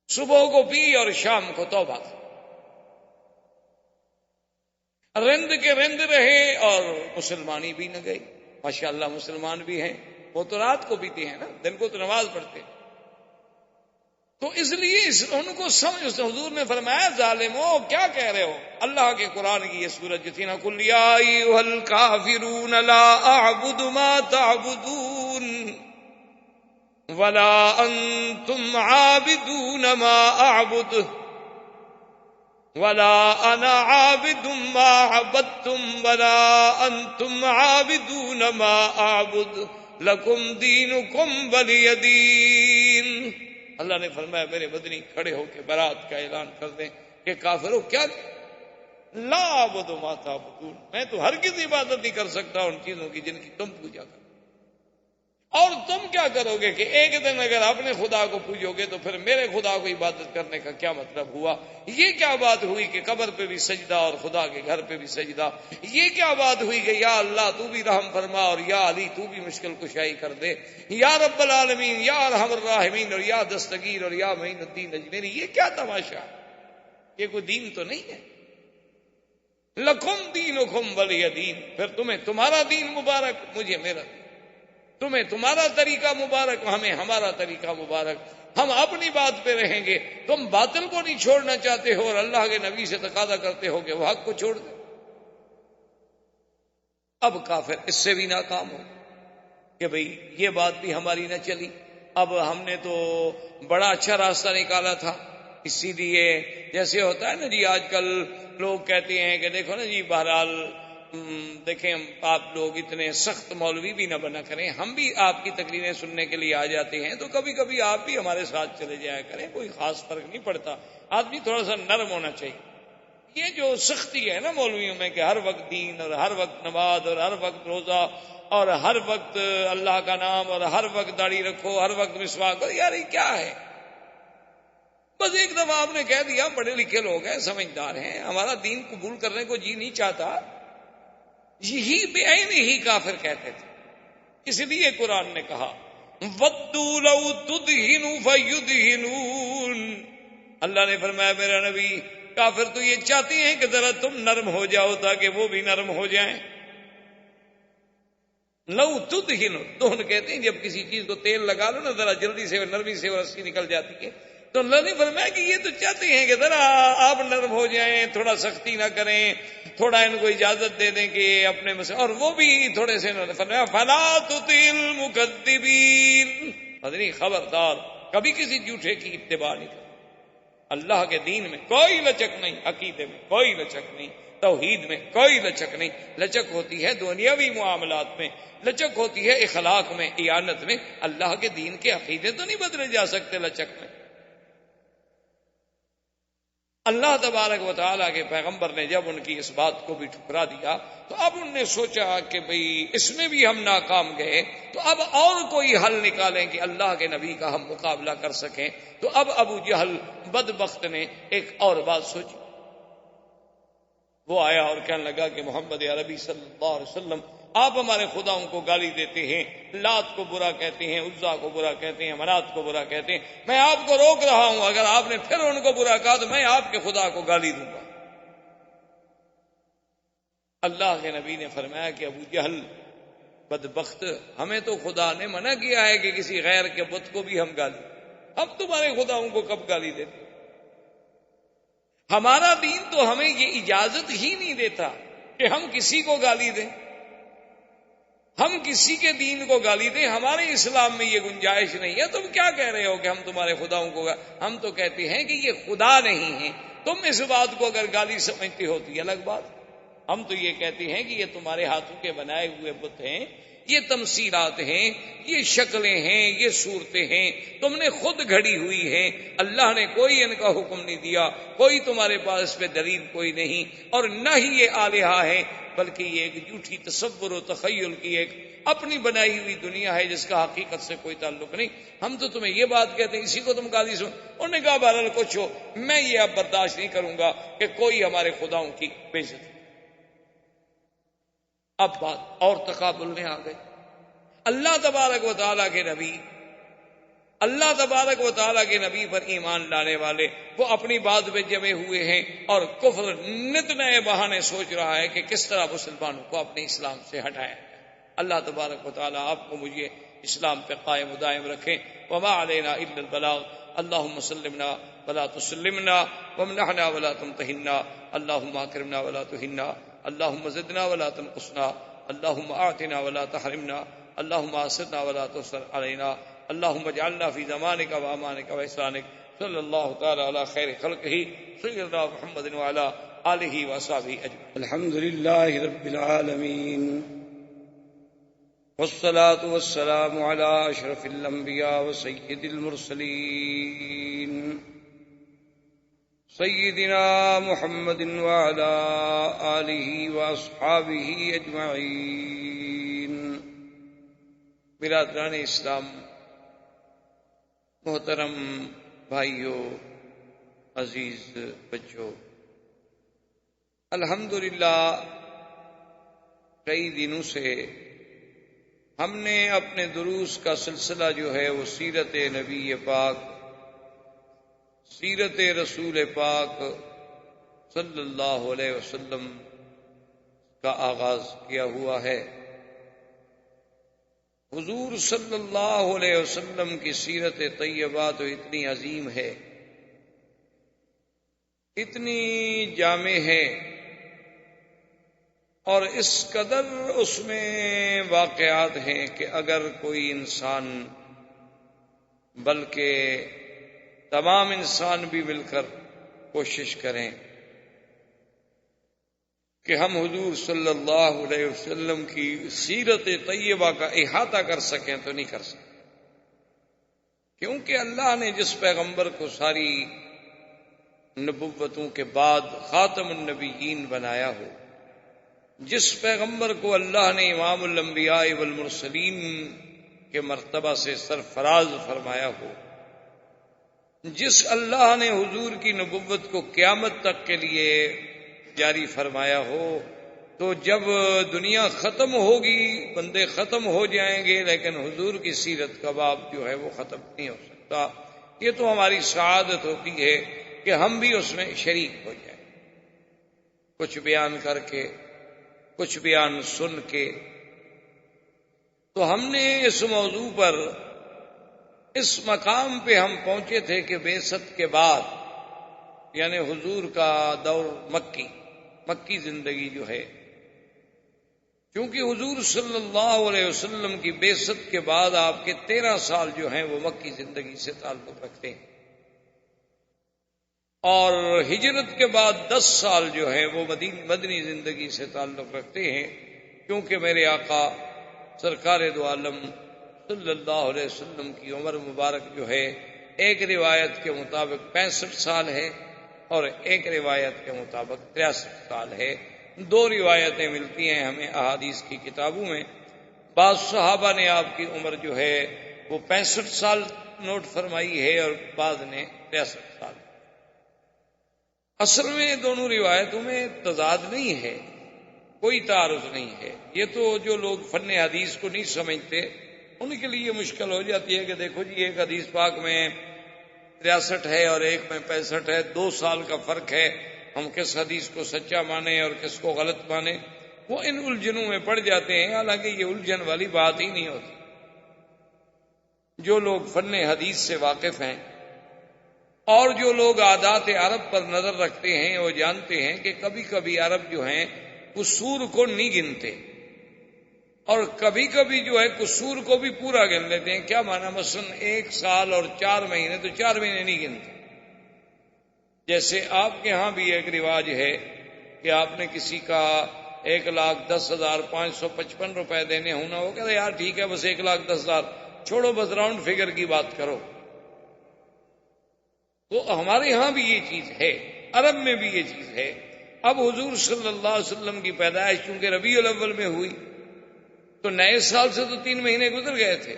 Speaker 2: صبح کو پی اور شام کو توبہ، رند کے رند رہے اور مسلمانی بھی نہ گئی۔ ماشاءاللہ مسلمان بھی ہیں، وہ تو رات کو پیتے ہیں نا، دن کو تو نماز پڑھتے ہیں۔ تو اس لیے ان کو سمجھ، حضور نے فرمایا ظالمو کیا کہہ رہے ہو؟ اللہ کے قرآن کی یہ سورت جو تھی نا، قل یا ایھا الکافرون لا اعبد ما تعبدون ولا انتم عابدون ما اعبد ولا انا عابد ما عبدتم ولا انتم عابدون ما اعبد لکم دینکم ولی دین۔ اللہ نے فرمایا میرے مدنی کھڑے ہو کے برات کا اعلان کر دیں کہ کافروں کیا لا اعبد ما تعبدون، میں تو ہرگز عبادت نہیں کر سکتا ان چیزوں کی جن کی تم پوجا کرو، اور تم کیا کرو گے کہ ایک دن اگر اپنے خدا کو پوجو گے تو پھر میرے خدا کو عبادت کرنے کا کیا مطلب ہوا؟ یہ کیا بات ہوئی کہ قبر پہ بھی سجدہ اور خدا کے گھر پہ بھی سجدہ؟ یہ کیا بات ہوئی کہ یا اللہ تو بھی رحم فرما اور یا علی تو بھی مشکل کشائی کر دے، یا رب العالمین، یا ارحم الراحمین، اور یا دستگیر اور یا معین الدین اجمیری؟ یہ کیا تماشا؟ یہ کوئی دین تو نہیں ہے۔ لکم دینکم ولی دین، پھر تمہیں تمہارا دین مبارک، مجھے میرا دین، تمہیں تمہارا طریقہ مبارک، ہمیں ہمارا طریقہ مبارک، ہم اپنی بات پہ رہیں گے۔ تم باطل کو نہیں چھوڑنا چاہتے ہو اور اللہ کے نبی سے تقاضا کرتے ہو کہ وہ حق کو چھوڑ دے۔ اب کافر اس سے بھی ناکام ہو کہ بھئی یہ بات بھی ہماری نہ چلی، اب ہم نے تو بڑا اچھا راستہ نکالا تھا، اسی لیے جیسے ہوتا ہے نا جی آج کل لوگ کہتے ہیں کہ دیکھو نا جی بہرحال دیکھیں آپ لوگ اتنے سخت مولوی بھی نہ بنا کریں، ہم بھی آپ کی تقریریں سننے کے لیے آ جاتے ہیں تو کبھی کبھی آپ بھی ہمارے ساتھ چلے جایا کریں، کوئی خاص فرق نہیں پڑتا، آدمی تھوڑا سا نرم ہونا چاہیے۔ یہ جو سختی ہے نا مولویوں میں کہ ہر وقت دین اور ہر وقت نماز اور ہر وقت روزہ اور ہر وقت اللہ کا نام اور ہر وقت داڑھی رکھو، ہر وقت مسواک کرو، یار یہ کیا ہے؟ بس ایک دفعہ آپ نے کہہ دیا، بڑے لکھے لوگ ہیں، سمجھدار ہیں، ہمارا دین قبول کرنے کو جی نہیں چاہتا، یہی بے عین ہی کافر کہتے تھے۔ اس لیے قرآن نے کہا وَدُّوا لَوْ تُدْهِنُوا فَيُدْهِنُونَ، اللہ نے فرمایا میرا نبی کافر تو یہ چاہتے ہیں کہ ذرا تم نرم ہو جاؤ تاکہ وہ بھی نرم ہو جائیں۔ لو تدہنوا، دہن کہتے ہیں جب کسی چیز کو تیل لگا لو نا ذرا جلدی سے نرمی سے اور رسی نکل جاتی ہے، تو اللہ نے فرمایا کہ یہ تو چاہتے ہیں کہ ذرا آپ نرم ہو جائیں، تھوڑا سختی نہ کریں، تھوڑا ان کو اجازت دے دیں کہ اپنے مسئلے، اور وہ بھی تھوڑے سے فرمایا فلا تطع المکذبین، مدنی خبردار کبھی کسی جھوٹے کی اتباع نہیں کریں۔ اللہ کے دین میں کوئی لچک نہیں، عقیدے میں کوئی لچک نہیں، توحید میں کوئی لچک نہیں، لچک ہوتی ہے دنیاوی معاملات میں، لچک ہوتی ہے اخلاق میں، ایانت میں، اللہ کے دین کے عقیدے تو نہیں بدلے جا سکتے لچک میں۔ اللہ تبارک و تعالیٰ کے پیغمبر نے جب ان کی اس بات کو بھی ٹھکرا دیا تو اب انہوں نے سوچا کہ بھئی اس میں بھی ہم ناکام گئے تو اب اور کوئی حل نکالیں کہ اللہ کے نبی کا ہم مقابلہ کر سکیں۔ تو اب ابو جہل بدبخت نے ایک اور بات سوچی، وہ آیا اور کہنے لگا کہ محمد عربی صلی اللہ علیہ وسلم آپ ہمارے خداؤں کو گالی دیتے ہیں، لات کو برا کہتے ہیں، عزا کو برا کہتے ہیں، منات کو برا کہتے ہیں، میں آپ کو روک رہا ہوں، اگر آپ نے پھر ان کو برا کہا تو میں آپ کے خدا کو گالی دوں گا۔ اللہ کے نبی نے فرمایا کہ ابو جہل بدبخت، ہمیں تو خدا نے منع کیا ہے کہ کسی غیر کے بت کو بھی ہم گالی، اب تمہارے خداؤں کو کب گالی دیتے؟ ہمارا دین تو ہمیں یہ اجازت ہی نہیں دیتا کہ ہم کسی کو گالی دیں، ہم کسی کے دین کو گالی دیں، ہمارے اسلام میں یہ گنجائش نہیں ہے۔ تم کیا کہہ رہے ہو کہ ہم تمہارے خداؤں کو ہم تو کہتے ہیں کہ یہ خدا نہیں ہے، تم اس بات کو اگر گالی سمجھتی ہوتی الگ بات، ہم تو یہ کہتے ہیں کہ یہ تمہارے ہاتھوں کے بنائے ہوئے بت ہیں، یہ تمثیلات ہیں، یہ شکلیں ہیں، یہ صورتیں ہیں، تم نے خود گھڑی ہوئی ہیں، اللہ نے کوئی ان کا حکم نہیں دیا، کوئی تمہارے پاس اس پہ دلیل کوئی نہیں، اور نہ ہی یہ آلہہ ہیں، بلکہ یہ ایک جھوٹی تصور و تخیل کی ایک اپنی بنائی ہوئی دنیا ہے جس کا حقیقت سے کوئی تعلق نہیں۔ ہم تو تمہیں یہ بات کہتے ہیں، اسی کو تم گالی سن۔ انہوں نے کہا بہرحال کچھ ہو، میں یہ اب برداشت نہیں کروں گا کہ کوئی ہمارے خداؤں کی بے عزتی۔ اب بات اور تقابل میں آ گئی۔ اللہ تبارک و تعالیٰ کے نبی، اللہ تبارک و تعالیٰ کے نبی پر ایمان لانے والے وہ اپنی بات پہ جمے ہوئے ہیں، اور کفر نت نئے بہانے سوچ رہا ہے کہ کس طرح مسلمانوں کو اپنے اسلام سے ہٹایا۔ اللہ تبارک و تعالیٰ آپ کو مجھے اسلام پہ قائم و دائم رکھیں۔ وما علینا الا البلاغ، اللہم سلمنا ولا تسلمنا، وامنحنا ولا تمتحنا، اللہم اکرمنا ولا تہنا، اللہم زدنا ولا تنقصنا، اللہم اعطنا ولا تحرمنا، اللہم آسرنا ولا تؤثر علینا، اللہم اجعلنا فی زمانک و امانک و احسانک، صلی اللہ تعالی علی خیر خلقہ سیدنا محمد وعلی آلہ وصحبہ اجمعین۔
Speaker 3: الحمد للہ رب العالمین، والصلاة والسلام على اشرف الانبیاء وسید المرسلین، سیدنا محمد وعلى آلہ واصحابہ اجمعین۔
Speaker 2: برادران اسلام، محترم بھائیوں، عزیز بچوں، الحمدللہ کئی دنوں سے ہم نے اپنے دروس کا سلسلہ جو ہے وہ سیرت نبی پاک، سیرت رسول پاک صلی اللہ علیہ وسلم کا آغاز کیا ہوا ہے۔ حضور صلی اللہ علیہ وسلم کی سیرت طیبہ تو اتنی عظیم ہے، اتنی جامع ہے، اور اس قدر اس میں واقعات ہیں کہ اگر کوئی انسان، بلکہ تمام انسان بھی مل کر کوشش کریں کہ ہم حضور صلی اللہ علیہ وسلم کی سیرت طیبہ کا احاطہ کر سکیں تو نہیں کر سکتے، کیونکہ اللہ نے جس پیغمبر کو ساری نبوتوں کے بعد خاتم النبیین بنایا ہو، جس پیغمبر کو اللہ نے امام الانبیاء والمرسلین کے مرتبہ سے سرفراز فرمایا ہو، جس اللہ نے حضور کی نبوت کو قیامت تک کے لیے جاری فرمایا ہو، تو جب دنیا ختم ہوگی، بندے ختم ہو جائیں گے، لیکن حضور کی سیرت کا باب جو ہے وہ ختم نہیں ہو سکتا۔ یہ تو ہماری سعادت ہوتی ہے کہ ہم بھی اس میں شریک ہو جائیں، کچھ بیان کر کے، کچھ بیان سن کے۔ تو ہم نے اس موضوع پر، اس مقام پہ ہم پہنچے تھے کہ بعثت کے بعد، یعنی حضور کا دور مکی زندگی جو ہے، کیونکہ حضور صلی اللہ علیہ وسلم کی بعثت کے بعد آپ کے 13 سال جو ہیں وہ مکی زندگی سے تعلق رکھتے ہیں، اور ہجرت کے بعد 10 سال جو ہیں وہ مدنی زندگی سے تعلق رکھتے ہیں، کیونکہ میرے آقا سرکار دو عالم صلی اللہ علیہ وسلم کی عمر مبارک جو ہے ایک روایت کے مطابق 65 سال ہے، اور ایک روایت کے مطابق 63 سال ہے۔ 2 روایتیں ملتی ہیں ہمیں احادیث کی کتابوں میں، بعض صحابہ نے آپ کی عمر جو ہے وہ 65 سال نوٹ فرمائی ہے، اور بعض نے 63 سال۔ اصل میں دونوں روایتوں میں تضاد نہیں ہے، کوئی تعارض نہیں ہے۔ یہ تو جو لوگ فن حدیث کو نہیں سمجھتے ان کے لیے مشکل ہو جاتی ہے کہ دیکھو جی ایک حدیث پاک میں 63 ہے اور ایک میں 65 ہے، 2 سال کا فرق ہے، ہم کس حدیث کو سچا مانیں اور کس کو غلط مانیں، وہ ان الجھنوں میں پڑ جاتے ہیں، حالانکہ یہ الجھن والی بات ہی نہیں ہوتی۔ جو لوگ فن حدیث سے واقف ہیں اور جو لوگ عادات عرب پر نظر رکھتے ہیں، وہ جانتے ہیں کہ کبھی کبھی عرب جو ہیں قصور کو نہیں گنتے، اور کبھی کبھی جو ہے قصور کو بھی پورا گن لیتے ہیں۔ کیا معنی؟ مثلا 1 سال اور 4 مہینے، تو 4 مہینے نہیں گنتے۔ جیسے آپ کے ہاں بھی ایک رواج ہے کہ آپ نے کسی کا 1,10,555 روپے دینے ہوں نا، وہ کہتے یار ٹھیک ہے بس 1,10,000 چھوڑو، بس راؤنڈ فگر کی بات کرو. تو ہمارے ہاں بھی یہ چیز ہے، عرب میں بھی یہ چیز ہے. اب حضور صلی اللہ علیہ وسلم کی پیدائش چونکہ ربیع الاول میں ہوئی تو نئے سال سے تو 3 مہینے گزر گئے تھے،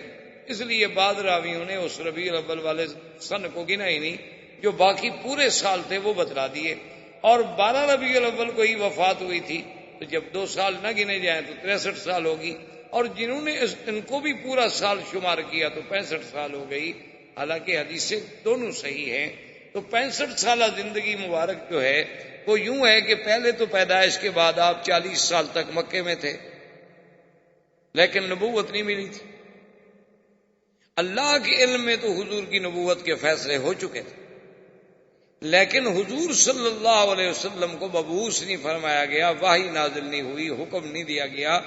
Speaker 2: اس لیے بعض راویوں نے اس ربیع الاول والے سن کو گنا ہی نہیں، جو باقی پورے سال تھے وہ بتلا دیے. اور 12 ربیع الاول کو ہی وفات ہوئی تھی، تو جب 2 سال نہ گنے جائیں تو 63 سال ہوگی. اور جنہوں نے ان کو بھی پورا سال شمار کیا تو 65 سال ہو گئی. حالانکہ حدیثیں دونوں صحیح ہیں. تو 65 سالہ زندگی مبارک جو ہے وہ یوں ہے کہ پہلے تو پیدائش کے بعد آپ 40 سال تک مکے میں تھے، لیکن نبوت نہیں ملی تھی. اللہ کے علم میں تو حضور کی نبوت کے فیصلے ہو چکے تھے، لیکن حضور صلی اللہ علیہ وسلم کو مبعوث نہیں فرمایا گیا، وحی نازل نہیں ہوئی، حکم نہیں دیا گیا.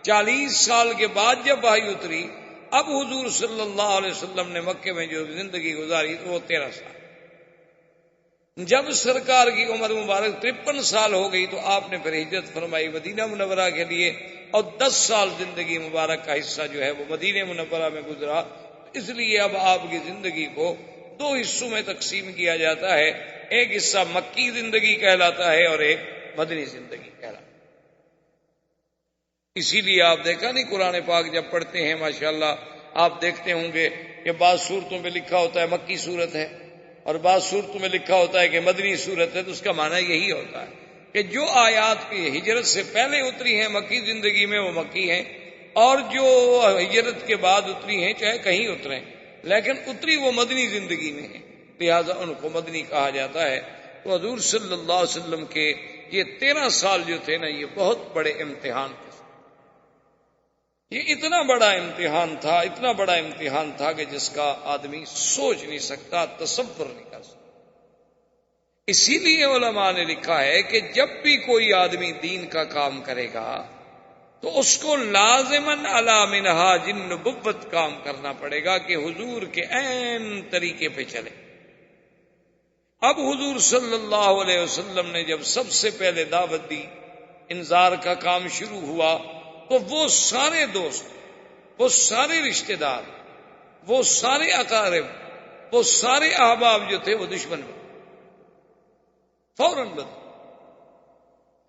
Speaker 2: 40 سال کے بعد جب وحی اتری، اب حضور صلی اللہ علیہ وسلم نے مکے میں جو زندگی گزاری تو وہ 13 سال. جب سرکار کی عمر مبارک 53 سال ہو گئی تو آپ نے پھر ہجرت فرمائی مدینہ منورہ کے لیے، اور 10 سال زندگی مبارک کا حصہ جو ہے وہ مدینہ منورہ میں گزرا. اس لیے اب آپ کی زندگی کو 2 حصوں میں تقسیم کیا جاتا ہے، ایک حصہ مکی زندگی کہلاتا ہے اور ایک مدنی زندگی کہلاتا ہے. اسی لیے آپ دیکھا نہیں قرآن پاک جب پڑھتے ہیں ماشاءاللہ آپ دیکھتے ہوں گے کہ بعض صورتوں میں لکھا ہوتا ہے مکی صورت ہے اور بعض صورتوں میں لکھا ہوتا ہے کہ مدنی صورت ہے. تو اس کا معنی یہی ہوتا ہے کہ جو آیات کی ہجرت سے پہلے اتری ہیں مکی زندگی میں وہ مکی ہیں، اور جو ہجرت کے بعد اتری ہیں چاہے کہیں اتریں لیکن اتری وہ مدنی زندگی میں ہیں، لہذا ان کو مدنی کہا جاتا ہے. تو حضور صلی اللہ علیہ وسلم کے یہ 13 سال جو تھے نا یہ بہت بڑے امتحان تھے. یہ اتنا بڑا امتحان تھا، اتنا بڑا امتحان تھا کہ جس کا آدمی سوچ نہیں سکتا، تصور نہیں کر سکتا. اسی لیے علماء نے لکھا ہے کہ جب بھی کوئی آدمی دین کا کام کرے گا تو اس کو لازماً علی منہاج النبوت کام کرنا پڑے گا کہ حضور کے عین طریقے پہ چلے. اب حضور صلی اللہ علیہ وسلم نے جب سب سے پہلے دعوت دی، انذار کا کام شروع ہوا، تو وہ سارے دوست، وہ سارے رشتہ دار، وہ سارے اقارب، وہ سارے احباب جو تھے وہ دشمن بنے فوراً بنے.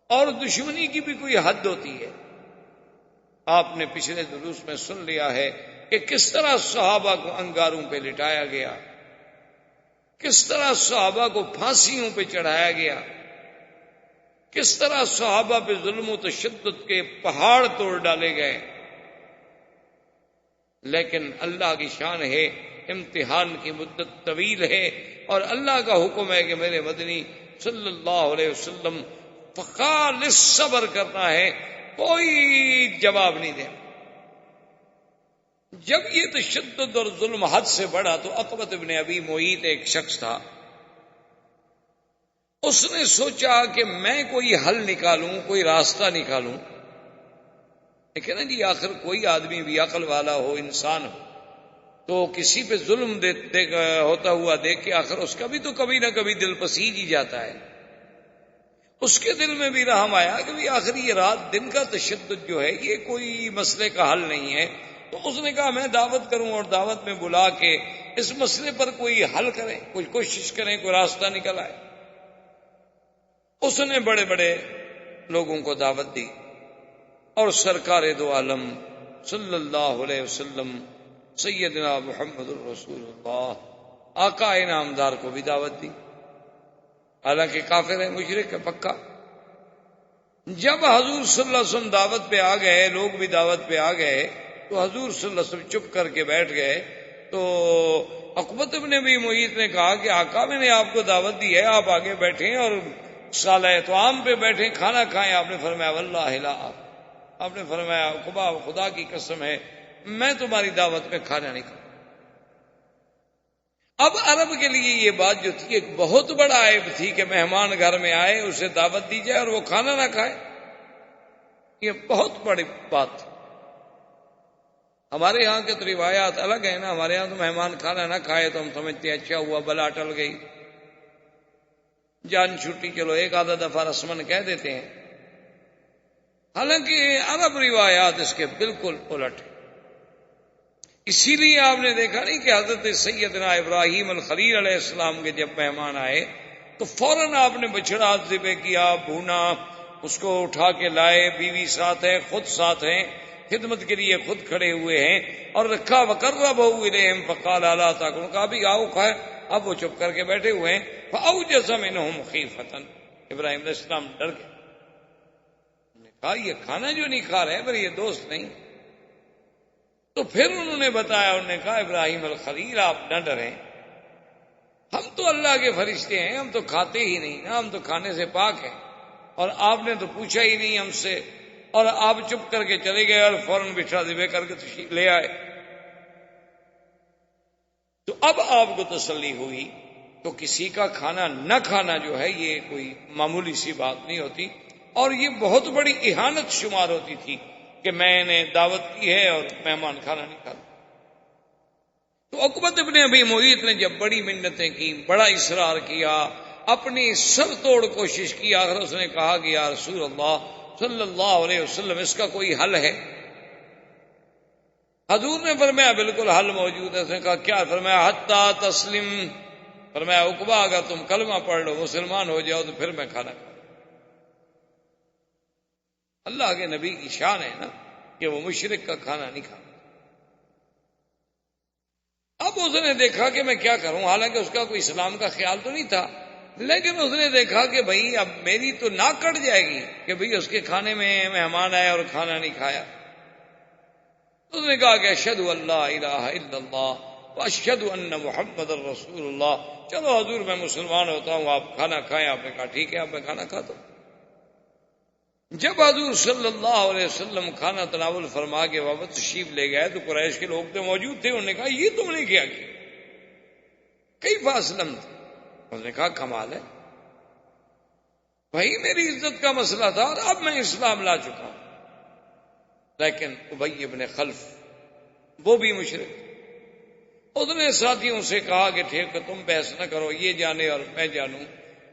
Speaker 2: اور دشمنی کی بھی کوئی حد ہوتی ہے. آپ نے پچھلے دروس میں سن لیا ہے کہ کس طرح صحابہ کو انگاروں پہ لٹایا گیا، کس طرح صحابہ کو پھانسیوں پہ چڑھایا گیا، کس طرح صحابہ پہ ظلم و تشدد کے پہاڑ توڑ ڈالے گئے. لیکن اللہ کی شان ہے، امتحان کی مدت طویل ہے، اور اللہ کا حکم ہے کہ میرے مدنی صلی اللہ علیہ وسلم خالص صبر کرنا ہے، کوئی جواب نہیں دے. جب یہ تشدد اور ظلم حد سے بڑھا تو عقبۃ ابن ابی معیط ایک شخص تھا، اس نے سوچا کہ میں کوئی حل نکالوں، کوئی راستہ نکالوں. لیکن نا جی آخر کوئی آدمی بھی عقل والا ہو، انسان ہو، تو کسی پہ ظلم ہوتا ہوا دیکھ کے آخر اس کا بھی تو کبھی نہ کبھی دل پسیج ہی جاتا ہے. اس کے دل میں بھی رحم آیا کہ بھی آخر یہ رات دن کا تشدد جو ہے یہ کوئی مسئلے کا حل نہیں ہے. تو اس نے کہا میں دعوت کروں اور دعوت میں بلا کے اس مسئلے پر کوئی حل کریں، کوئی کوشش کریں، کوئی راستہ نکل آئے. اس نے بڑے بڑے لوگوں کو دعوت دی اور سرکار دو عالم صلی اللہ علیہ وسلم سیدنا محمد الرسول اللہ آقا انعامدار کو بھی دعوت دی. حالانکہ کافر ہے، مشرک ہے پکا. جب حضور صلی اللہ علیہ وسلم دعوت پہ آ گئے، لوگ بھی دعوت پہ آ گئے، تو حضور صلی اللہ علیہ وسلم چپ کر کے بیٹھ گئے. تو عقبۃ ابن ابی معیط نے کہا کہ آقا میں نے آپ کو دعوت دی ہے، آپ آگے بیٹھیں اور سالہ طعام پہ بیٹھیں، کھانا کھائیں. آپ نے فرمایا واللہ لا، آپ نے فرمایا خدا کی قسم ہے میں تمہاری دعوت میں کھانا نہیں کھاؤں. اب عرب کے لیے یہ بات جو تھی ایک بہت بڑا عیب تھی کہ مہمان گھر میں آئے، اسے دعوت دی جائے اور وہ کھانا نہ کھائے. یہ بہت بڑی بات تھی. ہمارے یہاں کے تو روایات الگ ہیں نا. ہمارے یہاں تو مہمان کھانا نہ کھائے تو ہم سمجھتے ہیں اچھا ہوا، بلا ٹل گئی، جان چھٹی، چلو ایک آدھا دفعہ رسمن کہہ دیتے ہیں. حالانکہ عرب روایات اس کے بالکل الٹ ہیں۔ اسی لیے آپ نے دیکھا نہیں کہ حضرت سیدنا ابراہیم الخلیل علیہ السلام کے جب مہمان آئے تو فوراً آپ نے بچڑا ذبح کیا، بھونا، اس کو اٹھا کے لائے، بیوی ساتھ ہے، خود ساتھ ہیں، خدمت کے لیے خود کھڑے ہوئے ہیں، اور رکھا وقربہ الیہم فقال الا تاکلون، کہا بھی آؤ کھائے۔ اب وہ چپ کر کے بیٹھے ہوئے ہیں۔ فاوجس منہم خیفۃ، ابراہیم علیہ السلام ڈر گئے، انہوں نے کہا یہ کھانا جو نہیں کھا رہے پر یہ دوست نہیں۔ تو پھر انہوں نے بتایا، انہوں نے کہا ابراہیم الخلیل آپ نہ ڈریں، ہم تو اللہ کے فرشتے ہیں، ہم تو کھاتے ہی نہیں نا، ہم تو کھانے سے پاک ہیں، اور آپ نے تو پوچھا ہی نہیں ہم سے، اور آپ چپ کر کے چلے گئے اور فوراً بچھڑا ذبح کر کے تشریف لے آئے۔ تو اب آپ کو تسلی ہوئی۔ تو کسی کا کھانا نہ کھانا جو ہے یہ کوئی معمولی سی بات نہیں ہوتی، اور یہ بہت بڑی اہانت شمار ہوتی تھی کہ میں نے دعوت کی ہے اور مہمان کھانا نہیں کھاتا۔ تو عقبۃ ابن ابی معیط نے جب بڑی منتیں کی، بڑا اصرار کیا، اپنی سر توڑ کوشش کی، آخر اس نے کہا کہ یا رسول اللہ صلی اللہ علیہ وسلم اس کا کوئی حل ہے؟ حضور نے فرمایا بالکل حل موجود ہے۔ اس نے کہا کیا؟ فرمایا حتی تسلم، فرمایا عقبہ اگر تم کلمہ پڑھ لو، مسلمان ہو جاؤ تو پھر میں کھانا کھاؤں۔ اللہ کے نبی کی شان ہے نا کہ وہ مشرک کا کھانا نہیں کھانا۔ اب اس نے دیکھا کہ میں کیا کروں، حالانکہ اس کا کوئی اسلام کا خیال تو نہیں تھا، لیکن اس نے دیکھا کہ بھئی اب میری تو ناک کٹ جائے گی کہ بھئی اس کے کھانے میں مہمان آئے اور کھانا نہیں کھایا۔ اس نے کہا کہ اشہد ان لا الہ الا اللہ واشہد ان محمد رسول اللہ، چلو حضور میں مسلمان ہوتا ہوں، آپ کھانا کھائیں۔ آپ نے کہا ٹھیک ہے، اب میں کھانا کھاتا ہوں۔ جب حضور صلی اللہ علیہ وسلم کھانا تناول فرما کے واپس تشریف لے گئے تو قریش کے لوگ تو موجود تھے، انہوں نے کہا یہ تم نے کیا کیا؟ کیف اسلمت؟ انہوں نے کہا کمال ہے، بھائی میری عزت کا مسئلہ تھا اور اب میں اسلام لا چکا ہوں۔ لیکن ابی ابن خلف وہ بھی مشرک، اس نے ساتھیوں سے کہا کہ ٹھیک ہے تم بحث نہ کرو، یہ جانے اور میں جانوں۔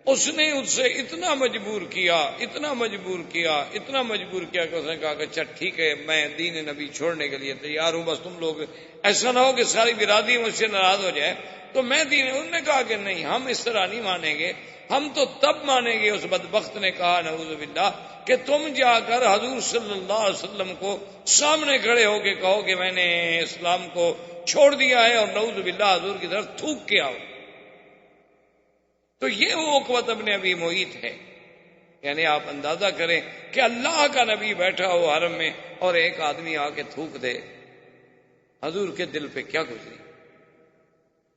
Speaker 2: اس نے اس سے اتنا مجبور کیا، اتنا مجبور کیا، اتنا مجبور کیا کہ اس نے کہا کہ اچھا ٹھیک ہے میں دین نبی چھوڑنے کے لیے تیار ہوں، بس تم لوگ ایسا نہ ہو کہ ساری برادری مجھ سے ناراض ہو جائے تو میں دین۔ انہوں نے کہا کہ نہیں، ہم اس طرح نہیں مانیں گے، ہم تو تب مانیں گے۔ اس بدبخت نے کہا نعوذ باللہ کہ تم جا کر حضور صلی اللہ علیہ وسلم کو سامنے کھڑے ہو کے کہو کہ میں نے اسلام کو چھوڑ دیا ہے اور نعوذ باللہ حضور کی طرف تھوک کے آؤ۔ تو یہ وہ عقبۃ ابن ابی معیط ہے۔ یعنی آپ اندازہ کریں کہ اللہ کا نبی بیٹھا ہو حرم میں اور ایک آدمی آ کے تھوک دے، حضور کے دل پہ کیا گزری۔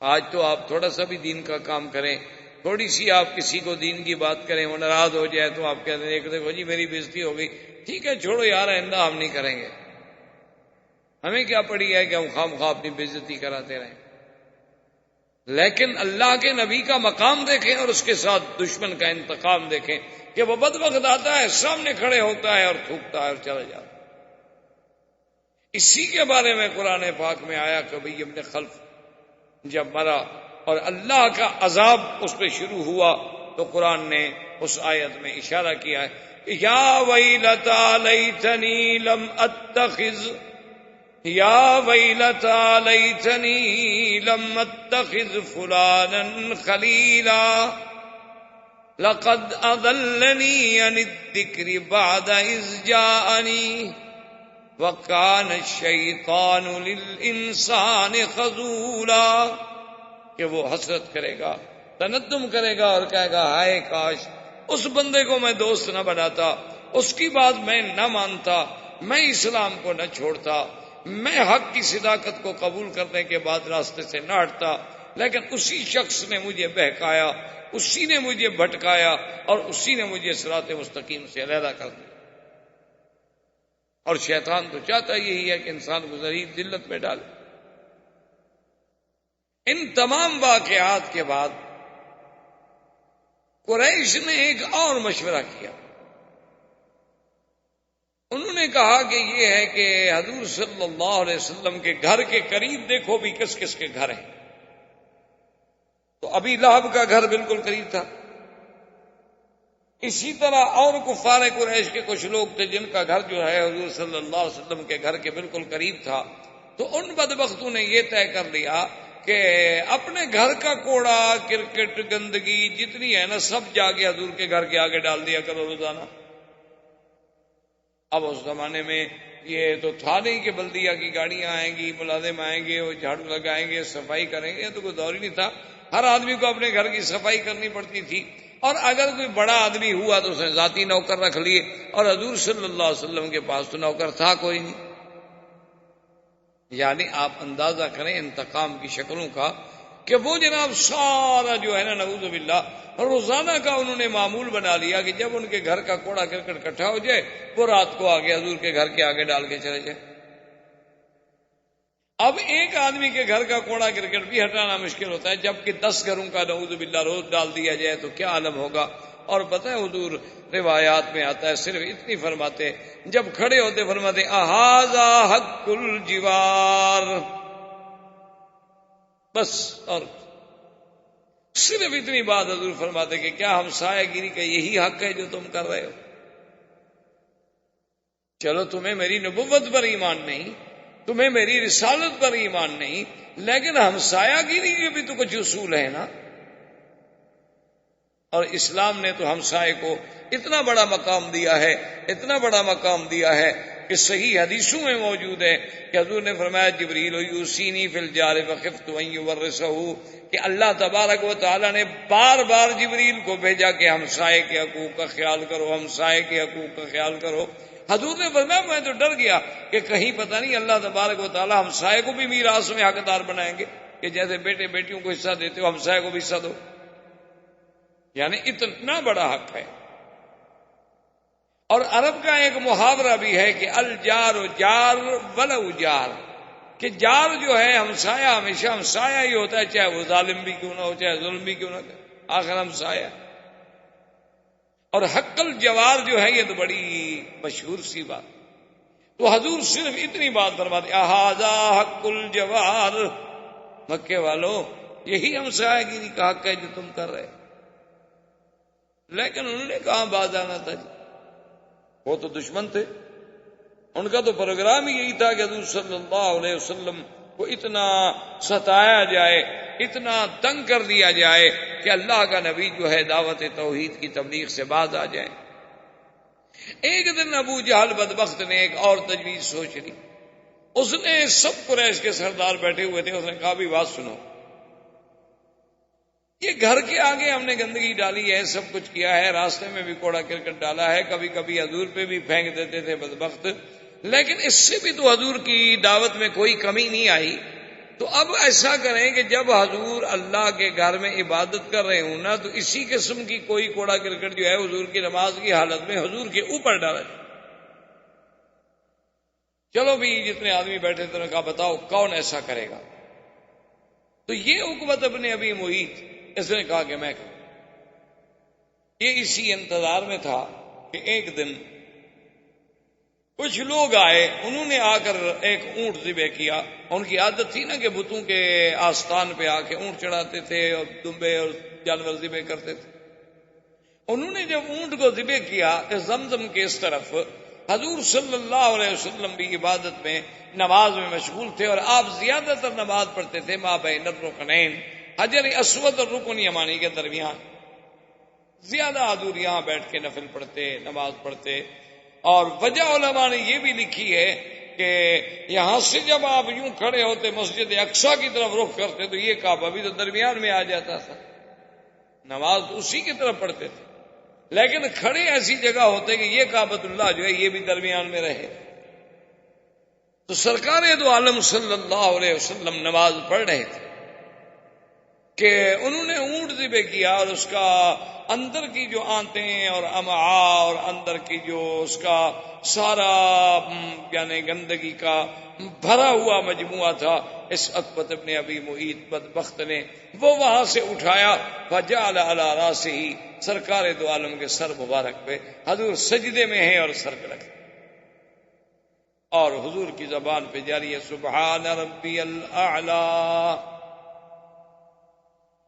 Speaker 2: آج تو آپ تھوڑا سا بھی دین کا کام کریں، تھوڑی سی آپ کسی کو دین کی بات کریں، وہ ناراض ہو جائے تو آپ کہتے ہیں دیکھو جی میری بےزتی ہو گئی، ٹھیک ہے چھوڑو یار آئندہ ہم نہیں کریں گے، ہمیں کیا پڑی ہے کہ ہم خام خواہ اپنی بےزتی کراتے رہیں۔ لیکن اللہ کے نبی کا مقام دیکھیں اور اس کے ساتھ دشمن کا انتقام دیکھیں کہ وہ بدبخت آتا ہے، سامنے کھڑے ہوتا ہے اور تھوکتا ہے اور چلا جاتا ہے۔ اسی کے بارے میں قرآن پاک میں آیا کہ ابی ابن خلف جب مرا اور اللہ کا عذاب اس پہ شروع ہوا تو قرآن نے اس آیت میں اشارہ کیا ہے یا ویلتا لیتنی لم اتخذ، یا ویلتا لیتنی لم اتخذ فلانا خلیلا لقد اضلنی عن الذکر بعد اذ جاءنی وَكَانَ الشَّيْطَانُ لِلْإِنسَانِ خَذُولًا، کہ وہ حسرت کرے گا، تندم کرے گا اور کہے گا ہائے کاش اس بندے کو میں دوست نہ بناتا، اس کی بات میں نہ مانتا، میں اسلام کو نہ چھوڑتا، میں حق کی صداقت کو قبول کرنے کے بعد راستے سے نہ ہٹتا، لیکن اسی شخص نے مجھے بہکایا، اسی نے مجھے بھٹکایا اور اسی نے مجھے صراط مستقیم سے علیحدہ کر دیا۔ اور شیطان تو چاہتا یہی ہے کہ انسان کو ذلیل ذلت میں ڈالے۔ ان تمام واقعات کے بعد قریش نے ایک اور مشورہ کیا، انہوں نے کہا کہ یہ ہے کہ حضور صلی اللہ علیہ وسلم کے گھر کے قریب دیکھو بھی کس کس کے گھر ہیں۔ تو ابی لہب کا گھر بالکل قریب تھا، اسی طرح اور کفار قریش کے کچھ لوگ تھے جن کا گھر جو ہے حضور صلی اللہ علیہ وسلم کے گھر کے بالکل قریب تھا، تو ان بدبختوں نے یہ طے کر لیا کہ اپنے گھر کا کوڑا کرکٹ گندگی جتنی ہے نا سب جا کے حضور کے گھر کے آگے ڈال دیا کرو روزانہ۔ اب اس زمانے میں یہ تو تھا نہیں کہ بلدیہ کی گاڑیاں آئیں گی، ملازم آئیں گے، وہ جھاڑو لگائیں گے، صفائی کریں گے، تو کوئی دور ہی نہیں تھا۔ ہر آدمی کو اپنے گھر کی صفائی کرنی پڑتی تھی، اور اگر کوئی بڑا آدمی ہوا تو اس نے ذاتی نوکر رکھ لیے، اور حضور صلی اللہ علیہ وسلم کے پاس تو نوکر تھا کوئی نہیں۔ یعنی آپ اندازہ کریں انتقام کی شکلوں کا کہ وہ جناب سارا جو ہے نا نعوذ باللہ روزانہ کا انہوں نے معمول بنا لیا کہ جب ان کے گھر کا کوڑا کرکٹ اکٹھا ہو جائے وہ رات کو آگے حضور کے گھر کے آگے ڈال کے چلے جائے۔ اب ایک آدمی کے گھر کا کوڑا کرکٹ بھی ہٹانا مشکل ہوتا ہے، جبکہ 10 گھروں کا نعوذ باللہ روز ڈال دیا جائے تو کیا عالم ہوگا۔ اور پتہ ہے حضور روایات میں آتا ہے صرف اتنی فرماتے، جب کھڑے ہوتے فرماتے اہذا حق الجوار، بس، اور صرف اتنی بات حضور فرماتے کہ کیا ہمسایہ گیری کا یہی حق ہے جو تم کر رہے ہو؟ چلو تمہیں میری نبوت پر ایمان نہیں، تمہیں میری رسالت پر ایمان نہیں، لیکن ہمسایہ گیری کے بھی تو کچھ اصول ہیں نا۔ اور اسلام نے تو ہمسائے کو اتنا بڑا مقام دیا ہے، اتنا بڑا مقام دیا ہے کہ صحیح حدیثوں میں موجود ہے کہ حضور نے فرمایا جبریل یوصینی فی الجار فخفت ان یورثہ، کہ اللہ تبارک و تعالی نے بار بار جبریل کو بھیجا کہ ہمسائے کے حقوق کا خیال کرو، ہمسائے کے حقوق کا خیال کرو۔ حضور نے فرمایا میں تو ڈر گیا کہ کہیں پتہ نہیں اللہ تبارک و تعالی ہمسائے کو بھی میراث میں حقدار بنائیں گے کہ جیسے بیٹے بیٹیوں کو حصہ دیتے ہو ہمسائے کو بھی حصہ دو، یعنی اتنا بڑا حق ہے۔ اور عرب کا ایک محاورہ بھی ہے کہ الجار جار ولو جار، کہ جار جو ہے ہمسایہ ہمیشہ ہمسایہ ہی ہوتا ہے، چاہے وہ ظالم بھی کیوں نہ ہو، چاہے ظلم بھی کیوں نہ ہو، آخر ہمسایہ۔ اور حق الجوار جو ہے یہ تو بڑی مشہور سی بات، تو حضور صرف اتنی بات فرماتے اہذا حق الجوار، مکے والوں یہی ہمسایہ گیری کا حق ہے جو تم کر رہے۔ لیکن انہوں نے کہاں باز آنا تھا جی، وہ تو دشمن تھے، ان کا تو پروگرام ہی یہی تھا کہ حضور صلی اللہ علیہ وسلم کو اتنا ستایا جائے، اتنا تنگ کر دیا جائے کہ اللہ کا نبی جو ہے دعوت توحید کی تبلیغ سے باز آ جائے۔ ایک دن ابو جہل بدبخت نے ایک اور تجویز سوچ لی، اس نے سب قریش کے سردار بیٹھے ہوئے تھے، اس نے کہا بھی بات سنو، یہ گھر کے آگے ہم نے گندگی ڈالی ہے، سب کچھ کیا ہے، راستے میں بھی کوڑا کرکٹ ڈالا ہے، کبھی کبھی حضور پہ بھی پھینک دیتے تھے بدبخت، لیکن اس سے بھی تو حضور کی دعوت میں کوئی کمی نہیں آئی، تو اب ایسا کریں کہ جب حضور اللہ کے گھر میں عبادت کر رہے ہوں نا تو اسی قسم کی کوئی کوڑا کرکٹ جو ہے حضور کی نماز کی حالت میں حضور کے اوپر ڈالا جائے۔ چلو بھی جتنے آدمی بیٹھے تھے نے کہا بتاؤ کون ایسا کرے گا؟ تو یہ عقبۃ ابن ابی معیط، اس نے کہا کہ میں کہوں۔ یہ اسی انتظار میں تھا کہ ایک دن کچھ لوگ آئے، انہوں نے آ کر ایک اونٹ ذبح کیا، ان کی عادت تھی نا کہ بتوں کے آستان پہ آ کے اونٹ چڑھاتے تھے اور دمبے اور جانور ذبح کرتے تھے۔ انہوں نے جب اونٹ کو ذبح کیا تو زمزم کے اس طرف حضور صلی اللہ علیہ وسلم بھی عبادت میں نماز میں مشغول تھے، اور آپ زیادہ تر نماز پڑھتے تھے ما بین الرکنین، حجر اسود اور رکن یمانی کے درمیان، زیادہ حضور یہاں بیٹھ کے نفل پڑھتے، نماز پڑھتے۔ اور وجہ علماء نے یہ بھی لکھی ہے کہ یہاں سے جب آپ یوں کھڑے ہوتے مسجد اقصیٰ کی طرف رخ کرتے تو یہ کعبہ بھی تو درمیان میں آ جاتا تھا، نماز اسی کی طرف پڑھتے تھے، لیکن کھڑے ایسی جگہ ہوتے کہ یہ کعبۃ اللہ جو ہے یہ بھی درمیان میں رہے۔ تو سرکار دو عالم صلی اللہ علیہ وسلم نماز پڑھ رہے تھے کہ انہوں نے اونٹ ذبح کیا، اور اس کا اندر کی جو آنتیں اور امعاء اور اندر کی جو اس کا سارا یعنی گندگی کا بھرا ہوا مجموعہ تھا، اس عقبۃ ابن ابی معیط بدبخت نے وہ وہاں سے اٹھایا، فجعل علی راسہ، سرکار دو عالم کے سر مبارک پہ، حضور سجدے میں ہیں اور سر پہ رکھے، اور حضور کی زبان پہ جاری ہے سبحان ربی الاعلی،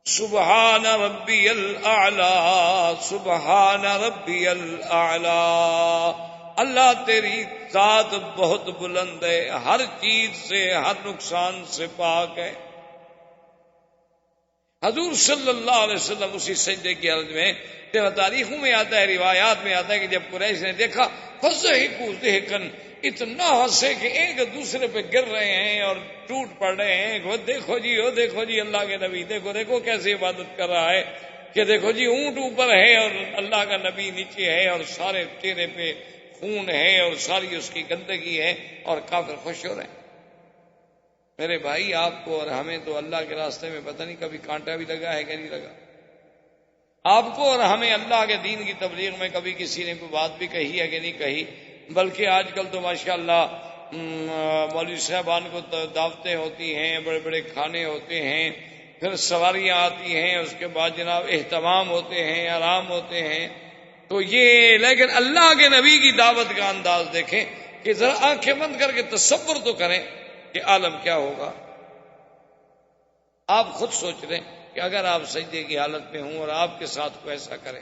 Speaker 2: سبحان ربی الاعلی، سبحان ربی الاعلی، اللہ تیری ذات بہت بلند ہے، ہر چیز سے، ہر نقصان سے پاک ہے۔ حضور صلی اللہ علیہ وسلم اسی سجدے کی حالت میں، تاریخوں میں آتا ہے، روایات میں آتا ہے کہ جب قریش نے دیکھا فضحکوا ضحکا، اتنا ہنسے کہ ایک دوسرے پہ گر رہے ہیں اور ٹوٹ پڑ رہے ہیں۔ وہ دیکھو جی، وہ دیکھو جی اللہ کے نبی، دیکھو دیکھو کیسے عبادت کر رہا ہے، کہ دیکھو جی اونٹ اوپر ہے اور اللہ کا نبی نیچے ہے، اور سارے چہرے پہ خون ہے اور ساری اس کی گندگی ہے، اور کافر خوش ہو رہے ہیں۔ میرے بھائی، آپ کو اور ہمیں تو اللہ کے راستے میں پتہ نہیں کبھی کانٹا بھی لگا ہے کہ نہیں لگا۔ آپ کو اور ہمیں اللہ کے دین کی تبلیغ میں کبھی کسی نے کوئی بات بھی کہی ہے کہ نہیں کہی، بلکہ آج کل تو ماشاءاللہ مولوی صاحبان کو دعوتیں ہوتی ہیں، بڑے بڑے کھانے ہوتے ہیں، پھر سواریاں آتی ہیں، اس کے بعد جناب اہتمام ہوتے ہیں، آرام ہوتے ہیں۔ تو یہ، لیکن اللہ کے نبی کی دعوت کا انداز دیکھیں کہ ذرا آنکھیں بند کر کے تصور تو کریں کہ عالم کیا ہوگا۔ آپ خود سوچ لیں کہ اگر آپ سجدے کی حالت میں ہوں اور آپ کے ساتھ کوئی ایسا کرے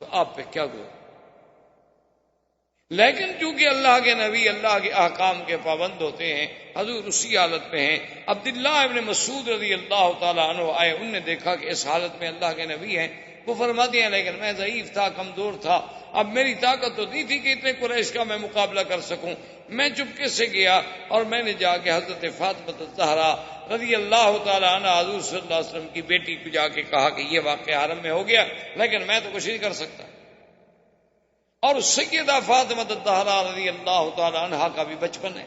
Speaker 2: تو آپ پہ کیا گو۔ لیکن چونکہ اللہ کے نبی اللہ کے احکام کے پابند ہوتے ہیں، حضور اسی حالت میں ہیں۔ عبداللہ ابن مسعود رضی اللہ تعالیٰ عنہ آئے، انہوں نے دیکھا کہ اس حالت میں اللہ کے نبی ہیں۔ وہ فرماتے ہیں لیکن میں ضعیف تھا، کمزور تھا، اب میری طاقت تو نہیں تھی کہ اتنے قریش کا میں مقابلہ کر سکوں۔ میں چپکے سے گیا اور میں نے جا کے حضرت فاطمہ الزہرا رضی اللہ تعالیٰ عنہ، حضور صلی اللہ علیہ وسلم کی بیٹی کو جا کے کہا کہ یہ واقعہ حرم میں ہو گیا، لیکن میں تو کچھ نہیں کر سکتا۔ اور سیدہ فاطمہ الزہرا رضی اللہ تعالیٰ عنہ کا بھی بچپن ہے،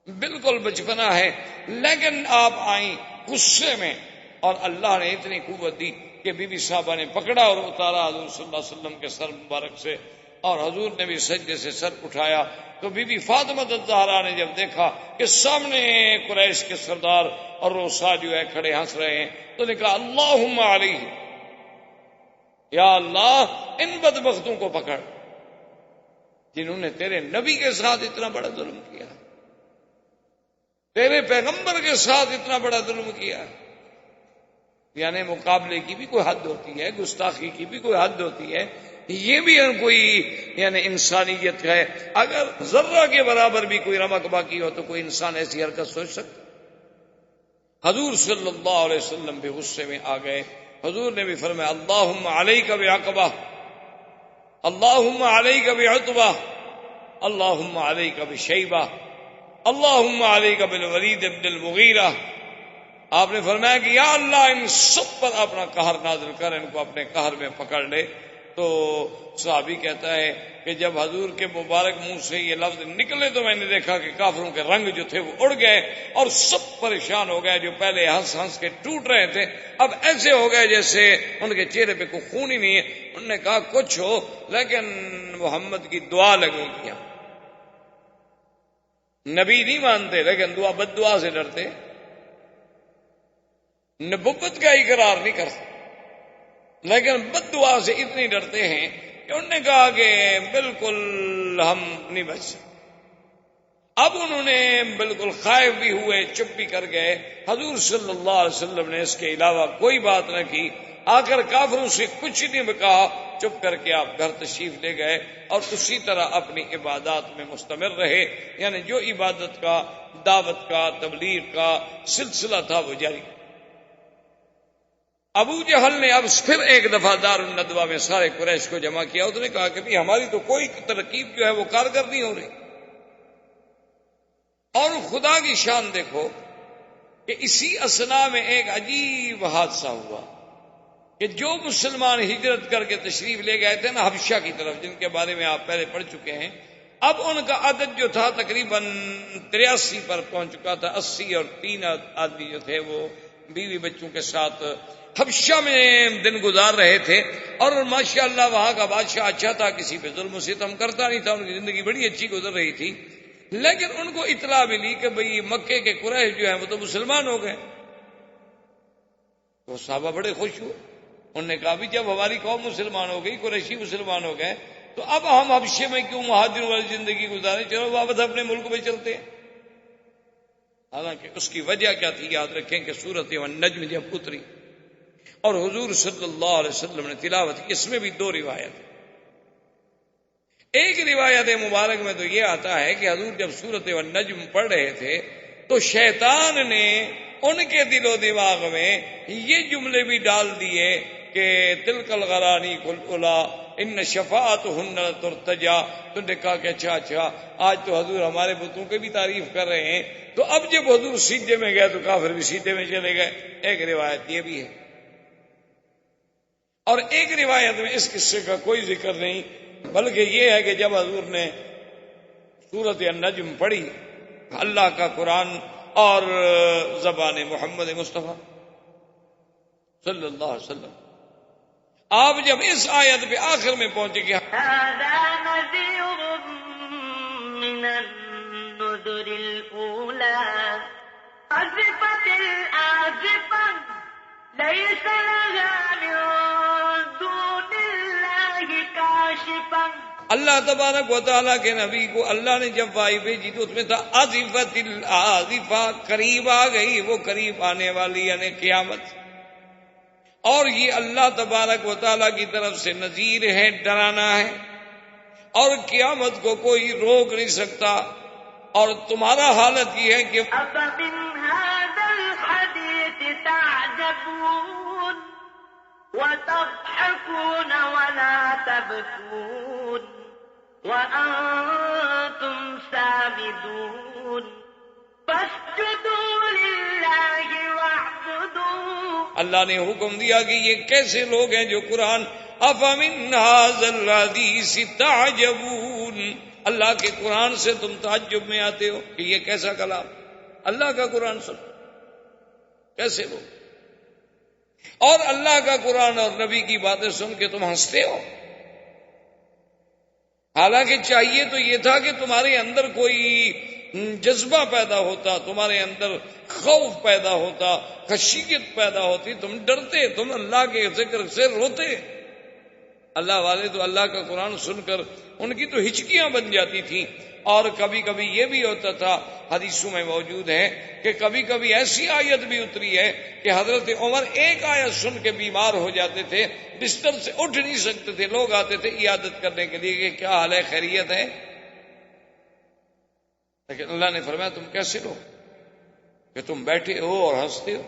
Speaker 2: بالکل بچپنا ہے، لیکن آپ آئیں غصے میں، اور اللہ نے اتنی قوت دی کہ بی بی صاحبہ نے پکڑا اور اتارا حضور صلی اللہ علیہ وسلم کے سر مبارک سے، اور حضور نے بھی سجدے سے سر اٹھایا۔ تو بی بی فاطمہ الزہرا نے جب دیکھا کہ سامنے قریش کے سردار اور روسا جو ہے کھڑے ہنس رہے ہیں، تو نے کہا اللہم علیہ، یا اللہ ان بدبختوں کو پکڑ جنہوں نے تیرے نبی کے ساتھ اتنا بڑا ظلم کیا، تیرے پیغمبر کے ساتھ اتنا بڑا ظلم کیا۔ یعنی مقابلے کی بھی کوئی حد ہوتی ہے، گستاخی کی بھی کوئی حد ہوتی ہے، یہ بھی کوئی یعنی انسانیت ہے۔ اگر ذرہ کے برابر بھی کوئی رمق باقی ہو تو کوئی انسان ایسی حرکت سوچ سکتا؟ حضور صلی اللہ علیہ وسلم بھی غصے میں آ گئے۔ حضور نے بھی فرمایا اللہم علیک بعقبہ، اللہم علیک بعتبہ، اللہم علیک بشیبہ، اللہم علیک بالولید بن المغیرہ۔ آپ نے فرمایا کہ یا اللہ ان سب پر اپنا قہر نازل کر، ان کو اپنے قہر میں پکڑ لے۔ تو صحابی کہتا ہے کہ جب حضور کے مبارک منہ سے یہ لفظ نکلے تو میں نے دیکھا کہ کافروں کے رنگ جو تھے وہ اڑ گئے اور سب پریشان ہو گئے۔ جو پہلے ہنس ہنس کے ٹوٹ رہے تھے اب ایسے ہو گئے جیسے ان کے چہرے پہ کوئی خون ہی نہیں ہے۔ انہوں نے کہا کچھ ہو لیکن محمد کی دعا لگے کیا، نبی نہیں مانتے لیکن دعا بد دعا سے ڈرتے، نبوت کا اقرار نہیں کرتے لیکن بد دعا سے اتنی ڈرتے ہیں کہ انہوں نے کہا کہ بالکل ہم نہیں بچ سکتے۔ اب انہوں نے بالکل خائف بھی ہوئے، چپ بھی کر گئے۔ حضور صلی اللہ علیہ وسلم نے اس کے علاوہ کوئی بات نہ کی، آ کر کافروں سے کچھ نہیں کہا، چپ کر کے آپ گھر تشریف لے گئے اور اسی طرح اپنی عبادات میں مستمر رہے۔ یعنی جو عبادت کا، دعوت کا، تبلیغ کا سلسلہ تھا وہ جاری۔ ابو جہل نے اب پھر ایک دفعہ دار الندوہ میں سارے قریش کو جمع کیا۔ اس نے کہا کہ بھی ہماری تو کوئی ترکیب جو ہے وہ کارگر نہیں ہو رہی۔ اور خدا کی شان دیکھو کہ اسی اثنا میں ایک عجیب حادثہ ہوا کہ جو مسلمان ہجرت کر کے تشریف لے گئے تھے نا حبشہ کی طرف، جن کے بارے میں آپ پہلے پڑھ چکے ہیں، اب ان کا عدد جو تھا تقریباً 83 پر پہنچ چکا تھا۔ 80 اور 3 آدمی جو تھے وہ بیوی بچوں کے ساتھ حبشہ میں دن گزار رہے تھے۔ اور ماشاءاللہ وہاں کا بادشاہ اچھا تھا، کسی پہ ظلم و ستم کرتا نہیں تھا، ان کی زندگی بڑی اچھی گزر رہی تھی۔ لیکن ان کو اطلاع ملی کہ بھئی مکے کے قریش جو ہیں وہ تو مسلمان ہو گئے۔ تو صحابہ بڑے خوش ہوئے، انہوں نے کہا بھی جب ہماری قوم مسلمان ہو گئی، قریشی مسلمان ہو گئے، تو اب ہم حبشے میں کیوں مہاجروں والی زندگی گزاریں، چلو واپس اپنے ملک میں چلتے ہیں۔ حالانکہ اس کی وجہ کیا تھی؟ یاد رکھیں کہ سورۃ النجم جب اتری اور حضور صلی اللہ علیہ وسلم نے تلاوت کی، اس میں بھی دو روایت. ایک روایت مبارک میں تو یہ آتا ہے کہ حضور جب سورۃ النجم پڑھ رہے تھے تو شیطان نے ان کے دل و دماغ میں یہ جملے بھی ڈال دیے کہ تلک الغرانی کلا ان شفاعتہن ترتجا. تو نے کہا کہ اچھا آج تو حضور ہمارے بتوں کی بھی تعریف کر رہے ہیں. تو اب جب حضور سیدھے میں گئے تو کافر بھی سیدھے میں چلے گئے. ایک روایت یہ بھی ہے، اور ایک روایت میں اس قصے کا کوئی ذکر نہیں، بلکہ یہ ہے کہ جب حضور نے سورۃ النجم پڑھی، اللہ کا قرآن اور زبان محمد مصطفیٰ صلی اللہ علیہ وسلم، آپ جب اس آیت پہ آخر میں پہنچے کہ
Speaker 4: هذا نذير من النذر الأولى أزفت الآزفة ليس لها من دون الله كاشفة.
Speaker 2: اللہ تبارک و تعالیٰ کے نبی کو اللہ نے جب وحی بھیجی تو اس میں تھا آزفت الآزفہ، قریب آ گئی، وہ قریب آنے والی یعنی قیامت. اور یہ اللہ تبارک و تعالیٰ کی طرف سے نذیر ہے، ڈرانا ہے، اور قیامت کو کوئی روک نہیں سکتا. اور تمہارا حالت یہ ہے کہ
Speaker 4: أفمن هذا الحديث تعجبون وتضحكون ولا تبكون وأنتم سامدون فاسجدوا لله واعبدوا.
Speaker 2: اللہ نے حکم دیا کہ یہ کیسے لوگ ہیں جو قرآن افمن ھذا الحدیث تعجبون، اللہ کے قرآن سے تم تعجب میں آتے ہو کہ یہ کیسا کلام، اللہ کا قرآن سن کیسے لوگ، اور اللہ کا قرآن اور نبی کی باتیں سن کے تم ہنستے ہو. حالانکہ چاہیے تو یہ تھا کہ تمہارے اندر کوئی جذبہ پیدا ہوتا، تمہارے اندر خوف پیدا ہوتا، خشیت پیدا ہوتی، تم ڈرتے، تم اللہ کے ذکر سے روتے. اللہ والے تو اللہ کا قرآن سن کر ان کی تو ہچکیاں بن جاتی تھیں. اور کبھی کبھی یہ بھی ہوتا تھا، حدیثوں میں موجود ہے کہ کبھی کبھی ایسی آیت بھی اتری ہے کہ حضرت عمر ایک آیت سن کے بیمار ہو جاتے تھے، بستر سے اٹھ نہیں سکتے تھے. لوگ آتے تھے عیادت کرنے کے لیے کہ کیا حال ہے، خیریت ہے؟ لیکن اللہ نے فرمایا تم کیسے لو کہ تم بیٹھے ہو اور ہنستے ہو.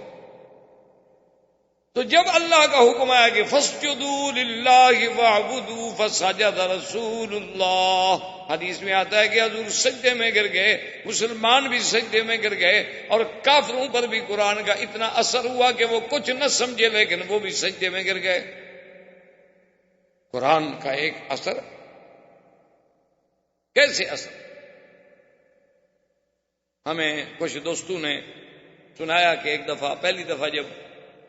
Speaker 2: تو جب اللہ کا حکم آیا کہ فَاسْجُدُوا لِلَّهِ وَاعْبُدُوا فَسَجَدَ رَسُولُ اللَّهِ، حدیث میں آتا ہے کہ حضور سجدے میں گر گئے، مسلمان بھی سجدے میں گر گئے، اور کافروں پر بھی قرآن کا اتنا اثر ہوا کہ وہ کچھ نہ سمجھے لیکن وہ بھی سجدے میں گر گئے. قرآن کا ایک اثر، کیسے اثر؟ ہمیں کچھ دوستوں نے سنایا کہ ایک دفعہ، پہلی دفعہ جب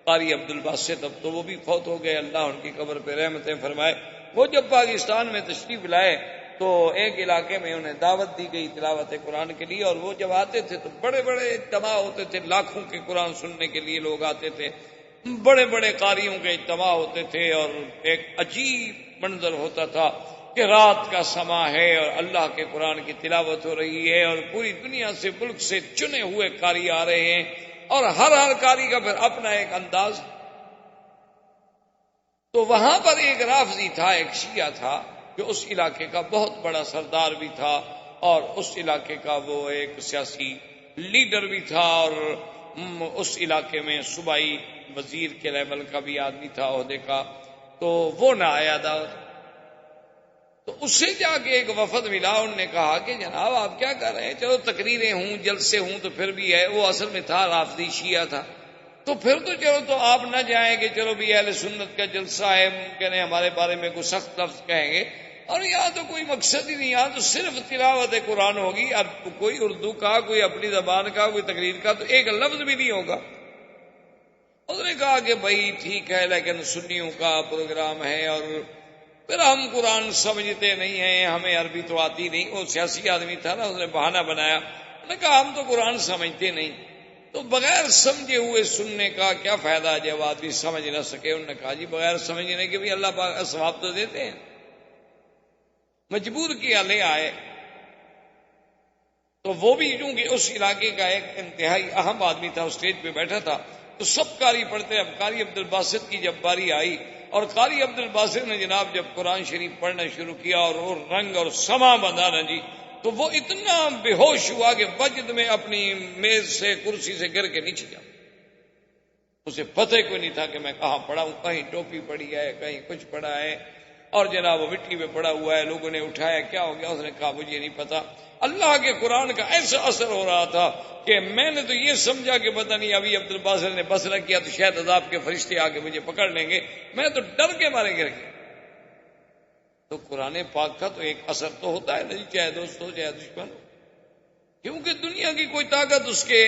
Speaker 2: قاری عبد الباسط، اب تو وہ بھی فوت ہو گئے، اللہ ان کی قبر پہ رحمتیں فرمائے، وہ جب پاکستان میں تشریف لائے تو ایک علاقے میں انہیں دعوت دی گئی تلاوت قرآن کے لیے. اور وہ جب آتے تھے تو بڑے بڑے اجتماع ہوتے تھے، لاکھوں کے قرآن سننے کے لیے لوگ آتے تھے، بڑے بڑے قاریوں کے اجتماع ہوتے تھے. اور ایک عجیب منظر ہوتا تھا کہ رات کا سما ہے اور اللہ کے قرآن کی تلاوت ہو رہی ہے، اور پوری دنیا سے، ملک سے چنے ہوئے قاری آ رہے ہیں، اور ہر قاری کا پھر اپنا ایک انداز. تو وہاں پر ایک رافضی تھا، ایک شیعہ تھا، جو اس علاقے کا بہت بڑا سردار بھی تھا، اور اس علاقے کا وہ ایک سیاسی لیڈر بھی تھا، اور اس علاقے میں صوبائی وزیر کے لیول کا بھی آدمی تھا، عہدے کا. تو وہ نہ آیا دعوت. تو اس سے جا کے ایک وفد ملا، انہوں نے کہا کہ جناب آپ کیا کر رہے ہیں، چلو تقریریں ہوں، جلسے ہوں تو پھر بھی ہے. وہ اصل میں تھا رافضی شیعہ تھا. تو پھر تو چلو تو آپ نہ جائیں گے، چلو بھی اہل سنت کا جلسہ ہے، ممکن ہے ہمارے بارے میں کوئی سخت لفظ کہیں گے. اور یہاں تو کوئی مقصد ہی نہیں، یہاں تو صرف تلاوت قرآن ہوگی، اب کوئی اردو کا، کوئی اپنی زبان کا، کوئی تقریر کا تو ایک لفظ بھی نہیں ہوگا. اس نے کہا کہ بھائی ٹھیک ہے، لیکن سنیوں کا پروگرام ہے، اور پھر ہم قرآن سمجھتے نہیں ہیں، ہمیں عربی تو آتی نہیں. وہ سیاسی آدمی تھا نا، اس نے بہانہ بنایا. انہوں نے کہا ہم تو قرآن سمجھتے نہیں، تو بغیر سمجھے ہوئے سننے کا کیا فائدہ جب آدمی سمجھ نہ سکے. انہوں نے کہا جی بغیر سمجھنے کے بھی اللہ پاک ثواب تو دیتے ہیں. مجبور کیا لے آئے. تو وہ بھی چونکہ اس علاقے کا ایک انتہائی اہم آدمی تھا، اسٹیج پہ بیٹھا تھا، تو سب قاری پڑھتے. اب قاری عبد الباسط کی جب باری آئی اور قاری عبد الباسط نے جناب جب قرآن شریف پڑھنا شروع کیا اور وہ رنگ اور سما بندھا نا جی، تو وہ اتنا بے ہوش ہوا کہ وجد میں اپنی میز سے کرسی سے گر کے نیچے جا. اسے پتہ ہی کوئی نہیں تھا کہ میں کہاں پڑا ہوں، کہیں ٹوپی پڑی ہے، کہیں کچھ پڑا ہے، اور جناب وہ مٹی میں پڑا ہوا ہے. لوگوں نے اٹھایا، کیا ہو گیا؟ اس نے کہا مجھے نہیں پتا. اللہ کے قرآن کا ایسا اثر ہو رہا تھا کہ میں نے تو یہ سمجھا کہ پتہ نہیں ابھی عبد الباسط نے بسرا کیا تو شاید عذاب کے فرشتے آ کے مجھے پکڑ لیں گے. میں تو ڈر کے مارے گر گیا. تو قرآن پاک کا تو ایک اثر تو ہوتا ہے نہیں، چاہے دوست ہو چاہے دشمن ہو، کیونکہ دنیا کی کوئی طاقت اس کے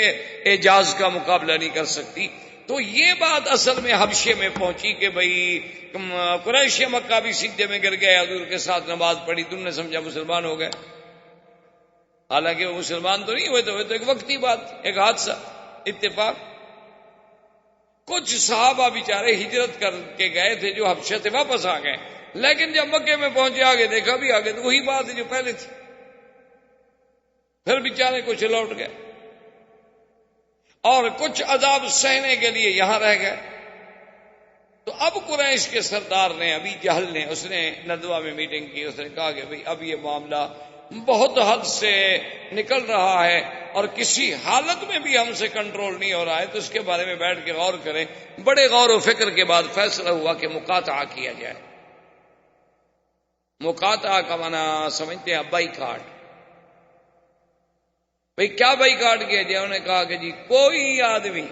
Speaker 2: اعجاز کا مقابلہ نہیں کر سکتی. تو یہ بات اصل میں حبشے میں پہنچی کہ بھئی قریش مکہ بھی سجدے میں گر گئے، حضور کے ساتھ نماز پڑھی، تم نے سمجھا مسلمان ہو گئے. حالانکہ وہ مسلمان تو نہیں ہوئے، تو ایک وقتی بات، ایک حادثہ، اتفاق. کچھ صحابہ بیچارے ہجرت کر کے گئے تھے جو حبشہ سے واپس آ گئے، لیکن جب مکے میں پہنچے آگے دیکھا بھی آگے تو وہی بات ہے جو پہلے تھی. پھر بیچارے کچھ لوٹ گئے اور کچھ عذاب سہنے کے لیے یہاں رہ گئے. تو اب قریش کے سردار نے، ابھی جہل نے، اس نے ندوہ میں میٹنگ کی. اس نے کہا کہ بھئی اب یہ معاملہ بہت حد سے نکل رہا ہے اور کسی حالت میں بھی ہم سے کنٹرول نہیں ہو رہا ہے، تو اس کے بارے میں بیٹھ کے غور کریں. بڑے غور و فکر کے بعد فیصلہ ہوا کہ مقاطعہ کیا جائے. مقاطعہ کا معنی سمجھتے ہیں بائیکاٹ. بھئی کیا بائیکاٹ کیا جائے؟ انہوں نے کہا کہ جی کوئی آدمی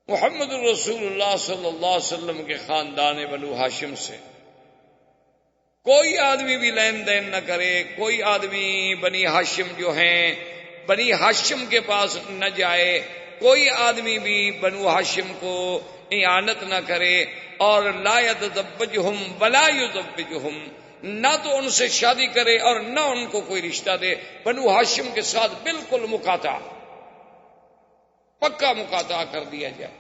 Speaker 2: محمد الرسول اللہ صلی اللہ علیہ وسلم کے خاندان بنو ہاشم سے کوئی آدمی بھی لین دین نہ کرے، کوئی آدمی بنی ہاشم جو ہیں بنی ہاشم کے پاس نہ جائے، کوئی آدمی بھی بنو ہاشم کو اعانت نہ کرے، اور لا یتزوجہم ولا یزوجہم، نہ تو ان سے شادی کرے اور نہ ان کو کوئی رشتہ دے. بنو ہاشم کے ساتھ بالکل مقاطعہ، پکا مقاطعہ کر دیا جائے.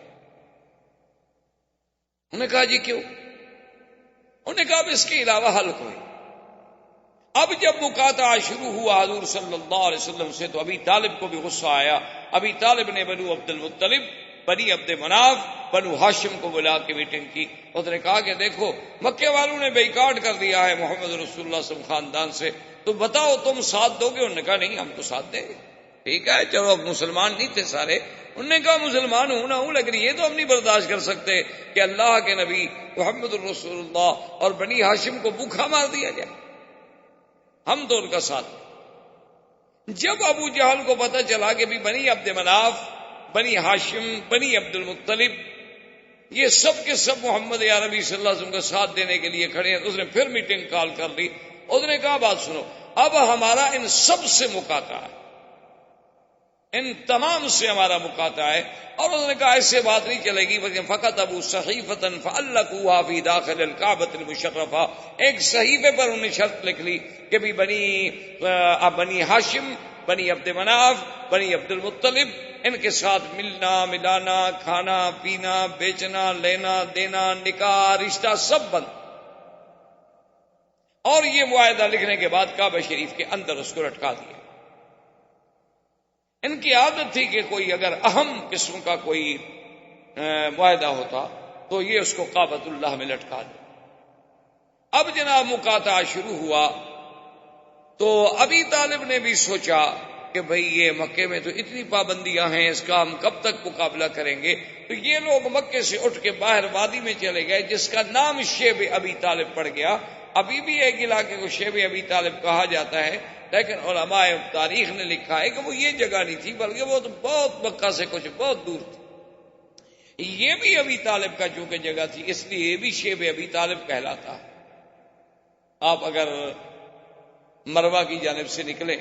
Speaker 2: انہوں نے کہا جی کیوں؟ انہوں نے کہا اب اس کے علاوہ حل کوئی. اب جب مقاطعہ شروع ہوا حضور صلی اللہ علیہ وسلم سے تو ابی طالب کو بھی غصہ آیا. ابی طالب نے بنو عبد المطلب، بنی عبد مناف، بنو ہاشم کو بلا کے میٹنگ کی. اس نے کہا کہ دیکھو مکے والوں نے بائیکاٹ کر دیا ہے محمد رسول اللہ صلی اللہ علیہ وسلم خاندان سے، تو بتاؤ تم ساتھ دو گے؟ انہوں نے کہا نہیں ہم تو ساتھ دیں گے. ٹھیک ہے چلو، اب مسلمان نہیں تھے سارے. انہوں نے کہا مسلمان ہوں نہ ہوں، لیکن یہ تو ہم نہیں برداشت کر سکتے کہ اللہ کے نبی محمد الرسول اللہ اور بنی ہاشم کو بھوکا مار دیا جائے. ہم تو ان کا ساتھ. جب ابو جہل کو پتہ چلا کہ بھی بنی عبد مناف، بنی ہاشم، بنی عبد المطلب یہ سب کے سب محمد عربی صلی اللہ علیہ وسلم کا ساتھ دینے کے لیے کھڑے ہیں، تو اس نے پھر میٹنگ کال کر لی. اس نے کہا بات سنو، اب ہمارا ان سب سے مقاطعہ ہے، ان تمام سے ہمارا مقاطعہ ہے. اور انہوں نے کہا ایسے بات نہیں چلے گی، بلکہ فقط ابو صحیفۃ فعلقوها فی داخل الکعبۃ المشرفہ، ایک صحیفے پر انہوں نے شرط لکھ لی کہ بھی بنی ہاشم، بنی عبد مناف، بنی عبد المطلب، ان کے ساتھ ملنا ملانا، کھانا پینا، بیچنا لینا دینا، نکاح رشتہ سب بند. اور یہ معاہدہ لکھنے کے بعد کعبہ شریف کے اندر اس کو لٹکا دیا. ان کی عادت تھی کہ کوئی اگر اہم قسم کا کوئی معاہدہ ہوتا تو یہ اس کو کعبۃ اللہ میں لٹکا دے. اب جناب مقاطعہ شروع ہوا تو ابی طالب نے بھی سوچا کہ بھئی یہ مکے میں تو اتنی پابندیاں ہیں، اس کا ہم کب تک مقابلہ کریں گے؟ تو یہ لوگ مکے سے اٹھ کے باہر وادی میں چلے گئے جس کا نام شیب ابی طالب پڑ گیا. ابھی بھی ایک علاقے کو شیب ابی طالب کہا جاتا ہے، لیکن علماء تاریخ نے لکھا ہے کہ وہ یہ جگہ نہیں تھی بلکہ وہ تو بہت مکہ سے کچھ بہت دور تھی. یہ بھی ابی طالب کا چونکہ جگہ تھی اس لیے یہ بھی شیب ابی طالب کہلاتا ہے. آپ اگر مروہ کی جانب سے نکلیں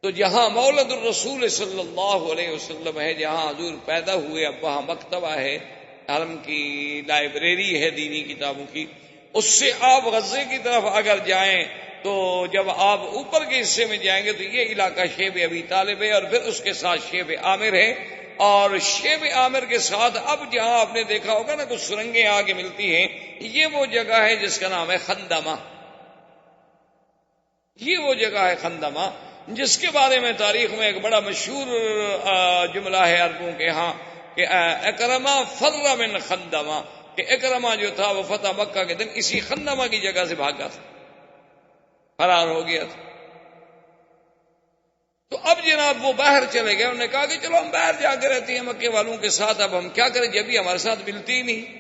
Speaker 2: تو جہاں مولد الرسول صلی اللہ علیہ وسلم ہے، جہاں حضور پیدا ہوئے، اب وہاں مکتبہ ہے، حرم کی لائبریری ہے دینی کتابوں کی. اس سے آپ غزے کی طرف اگر جائیں تو جب آپ اوپر کے حصے میں جائیں گے تو یہ علاقہ شیب ابی طالب ہے، اور پھر اس کے ساتھ شیب عامر ہے، اور شیب عامر کے ساتھ اب جہاں آپ نے دیکھا ہوگا نا کچھ سرنگیں آگے ملتی ہیں، یہ وہ جگہ ہے جس کا نام ہے خندمہ. یہ وہ جگہ ہے خندمہ جس کے بارے میں تاریخ میں ایک بڑا مشہور جملہ ہے عربوں کے ہاں کہ اکرما فر من خندمہ، کہ اکرما جو تھا وہ فتح مکہ کے دن اسی خندمہ کی جگہ سے بھاگا تھا، فرار ہو گیا تھا۔ تو اب جناب وہ باہر چلے گئے، انہوں نے کہا کہ چلو ہم باہر جا کے رہتے ہیں مکے والوں کے ساتھ، اب ہم کیا کریں جب بھی ہمارے ساتھ ملتی ہی نہیں۔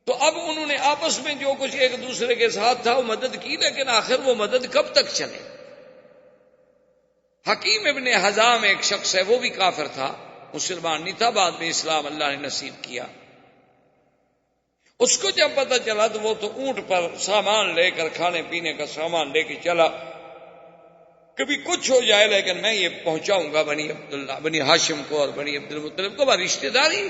Speaker 2: تو اب انہوں نے آپس میں جو کچھ ایک دوسرے کے ساتھ تھا وہ مدد کی، لیکن آخر وہ مدد کب تک چلے؟ حکیم ابن حزام ایک شخص ہے، وہ بھی کافر تھا، مسلمان نہیں تھا، بعد میں اسلام اللہ نے نصیب کیا۔ اس کو جب پتہ چلا تو وہ تو اونٹ پر سامان لے کر، کھانے پینے کا سامان لے کے چلا، کبھی کچھ ہو جائے لیکن میں یہ پہنچاؤں گا بنی عبداللہ، بنی ہاشم کو اور بنی عبد المطلب کو، ہماری رشتے داری۔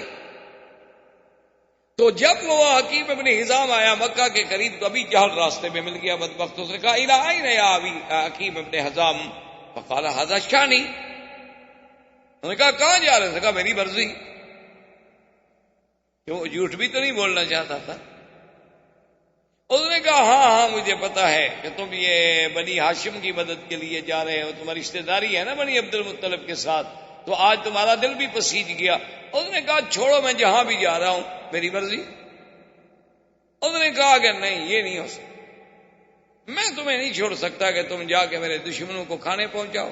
Speaker 2: تو جب وہ حکیم ابن حزام آیا مکہ کے قریب تو ابھی جہل راستے میں مل گیا بدبخت، اس نے کہا الی این یا ابی حکیم ابن حزام، فقال ھذا شانی، انہوں نے کہا کہاں جا رہے تھے؟ کہا میری مرضی۔ وہ جھوٹ بھی تو نہیں بولنا چاہتا تھا۔ اس نے کہا ہاں ہاں مجھے پتا ہے کہ تم یہ بنی ہاشم کی مدد کے لیے جا رہے ہو، تمہاری رشتے داری ہے نا بنی عبد المطلب کے ساتھ، تو آج تمہارا دل بھی پسیج گیا۔ اس نے کہا چھوڑو، میں جہاں بھی جا رہا ہوں میری مرضی۔ اس نے کہا کہ نہیں، یہ نہیں ہو سکتا، میں تمہیں نہیں چھوڑ سکتا کہ تم جا کے میرے دشمنوں کو کھانے پہنچاؤ۔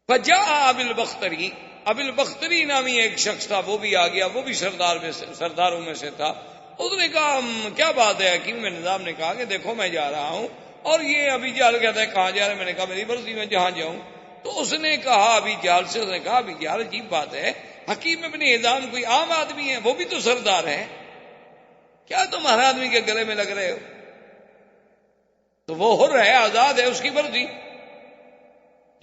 Speaker 2: فجاء ابی البختری، ابی البختری نامی ایک شخص تھا، وہ بھی آ گیا، وہ بھی سرداروں میں سے تھا۔ اس نے کہا کیا بات ہے؟ حکیم نظام نے کہا کہ دیکھو میں جا رہا ہوں، اور یہ ابھی جہل کہتا ہے کہاں جا رہے؟ میں نے کہا میری مرضی، میں جہاں جاؤں۔ تو اس نے کہا ابھی جہل سے، اس نے کہا ابھی جہل عجیب بات ہے، حکیم ابن حزام کوئی عام آدمی ہے، وہ بھی تو سردار ہے، کیا تم ہر آدمی کے گلے میں لگ رہے ہو؟ تو وہ حر ہے، آزاد ہے، اس کی مرضی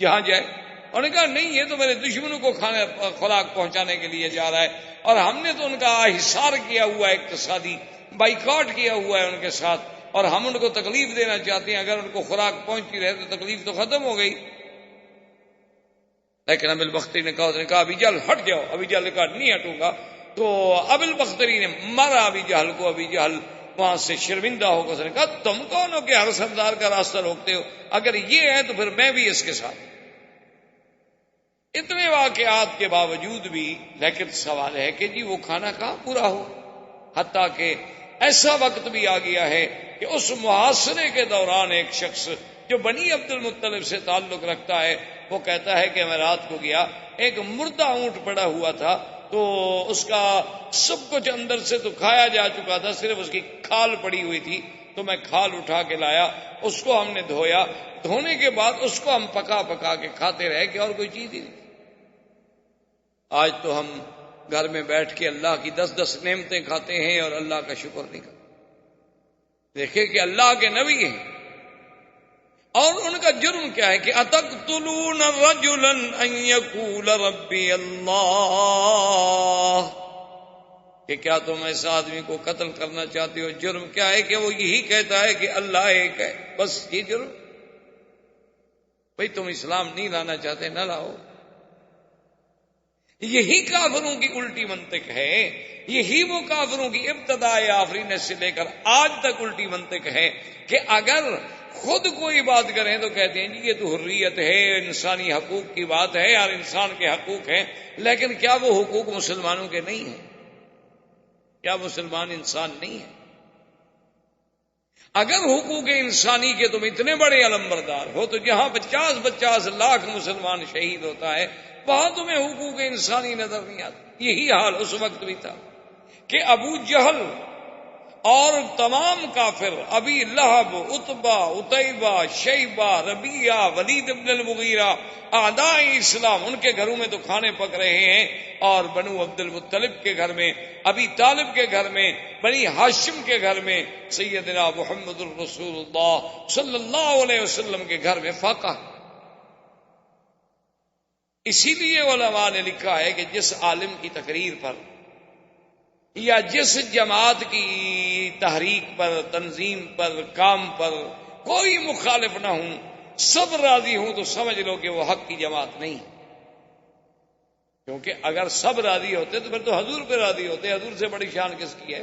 Speaker 2: جہاں جائے۔ انہوں نے کہا نہیں، یہ تو میرے دشمنوں کو کھانے خوراک پہنچانے کے لیے جا رہا ہے، اور ہم نے تو ان کا حصار کیا ہوا ہے، اقتصادی بائیکاٹ کیا ہوا ہے ان کے ساتھ، اور ہم ان کو تکلیف دینا چاہتے ہیں، اگر ان کو خوراک پہنچتی رہے تو تکلیف تو ختم ہو گئی۔ لیکن ابی البختری نے کہا، اس نے کہا ابھی جہل ہٹ جاؤ، ابھی جہل نے کہا نہیں ہٹوں گا۔ تو ابی البختری نے مارا ابھی جہل کو، ابھی جہل وہاں سے شرمندہ ہو کر اس نے کہا تم کون ہو کہ ہر سردار کا راستہ روکتے ہو؟ اگر یہ ہے تو پھر میں بھی اس کے ساتھ۔ اتنے واقعات کے باوجود بھی لیکن سوال ہے کہ جی وہ کھانا کہاں پورا ہو، حتیٰ کہ ایسا وقت بھی آ گیا ہے کہ اس محاصرے کے دوران ایک شخص جو بنی عبد المطلب سے تعلق رکھتا ہے، وہ کہتا ہے کہ میں رات کو گیا، ایک مردہ اونٹ پڑا ہوا تھا، تو اس کا سب کچھ اندر سے تو کھایا جا چکا تھا، صرف اس کی کھال پڑی ہوئی تھی، تو میں کھال اٹھا کے لایا، اس کو ہم نے دھویا، دھونے کے بعد اس کو ہم پکا پکا کے کھاتے رہے کہ اور کوئی چیز ہی نہیں۔ آج تو ہم گھر میں بیٹھ کے اللہ کی 10 نعمتیں کھاتے ہیں اور اللہ کا شکر نہیں کرتے۔ دیکھیں کہ اللہ کے نبی ہیں، اور ان کا جرم کیا ہے کہ اتقتلون رجلا ان یقول ربی اللہ، کہ کیا تم ایسا آدمی کو قتل کرنا چاہتے ہو؟ جرم کیا ہے کہ وہ یہی کہتا ہے کہ اللہ ایک ہے، بس یہ جرم۔ بھئی تم اسلام نہیں لانا چاہتے، نہ لاؤ۔ یہی کافروں کی الٹی منطق ہے، یہی وہ کافروں کی ابتداء آفرینت سے لے کر آج تک الٹی منطق ہے کہ اگر خود کوئی بات کریں تو کہتے ہیں جی یہ تو حریت ہے، انسانی حقوق کی بات ہے، اور انسان کے حقوق ہیں، لیکن کیا وہ حقوق مسلمانوں کے نہیں ہیں؟ کیا مسلمان انسان نہیں ہے؟ اگر حقوق انسانی کے تم اتنے بڑے علمبردار ہو تو جہاں 50 لاکھ مسلمان شہید ہوتا ہے وہاں تمہیں حقوق انسانی نظر نہیں آتا۔ یہی حال اس وقت بھی تھا کہ ابو جہل اور تمام کافر، ابی لہب، عتبہ، عتیبہ، شیبہ، ربیعہ، ولید بن المغیرہ، اعداء اسلام، ان کے گھروں میں تو کھانے پک رہے ہیں، اور بنو عبد المطلب کے گھر میں، ابی طالب کے گھر میں، بنی ہاشم کے گھر میں سیدنا محمد الرسول اللہ صلی اللہ علیہ وسلم کے گھر میں فاقہ۔ اسی لیے علماء نے لکھا ہے کہ جس عالم کی تقریر پر یا جس جماعت کی تحریک پر، تنظیم پر، کام پر کوئی مخالف نہ ہوں، سب راضی ہوں، تو سمجھ لو کہ وہ حق کی جماعت نہیں، کیونکہ اگر سب راضی ہوتے تو پھر تو حضور پہ راضی ہوتے، حضور سے بڑی شان کس کی ہے؟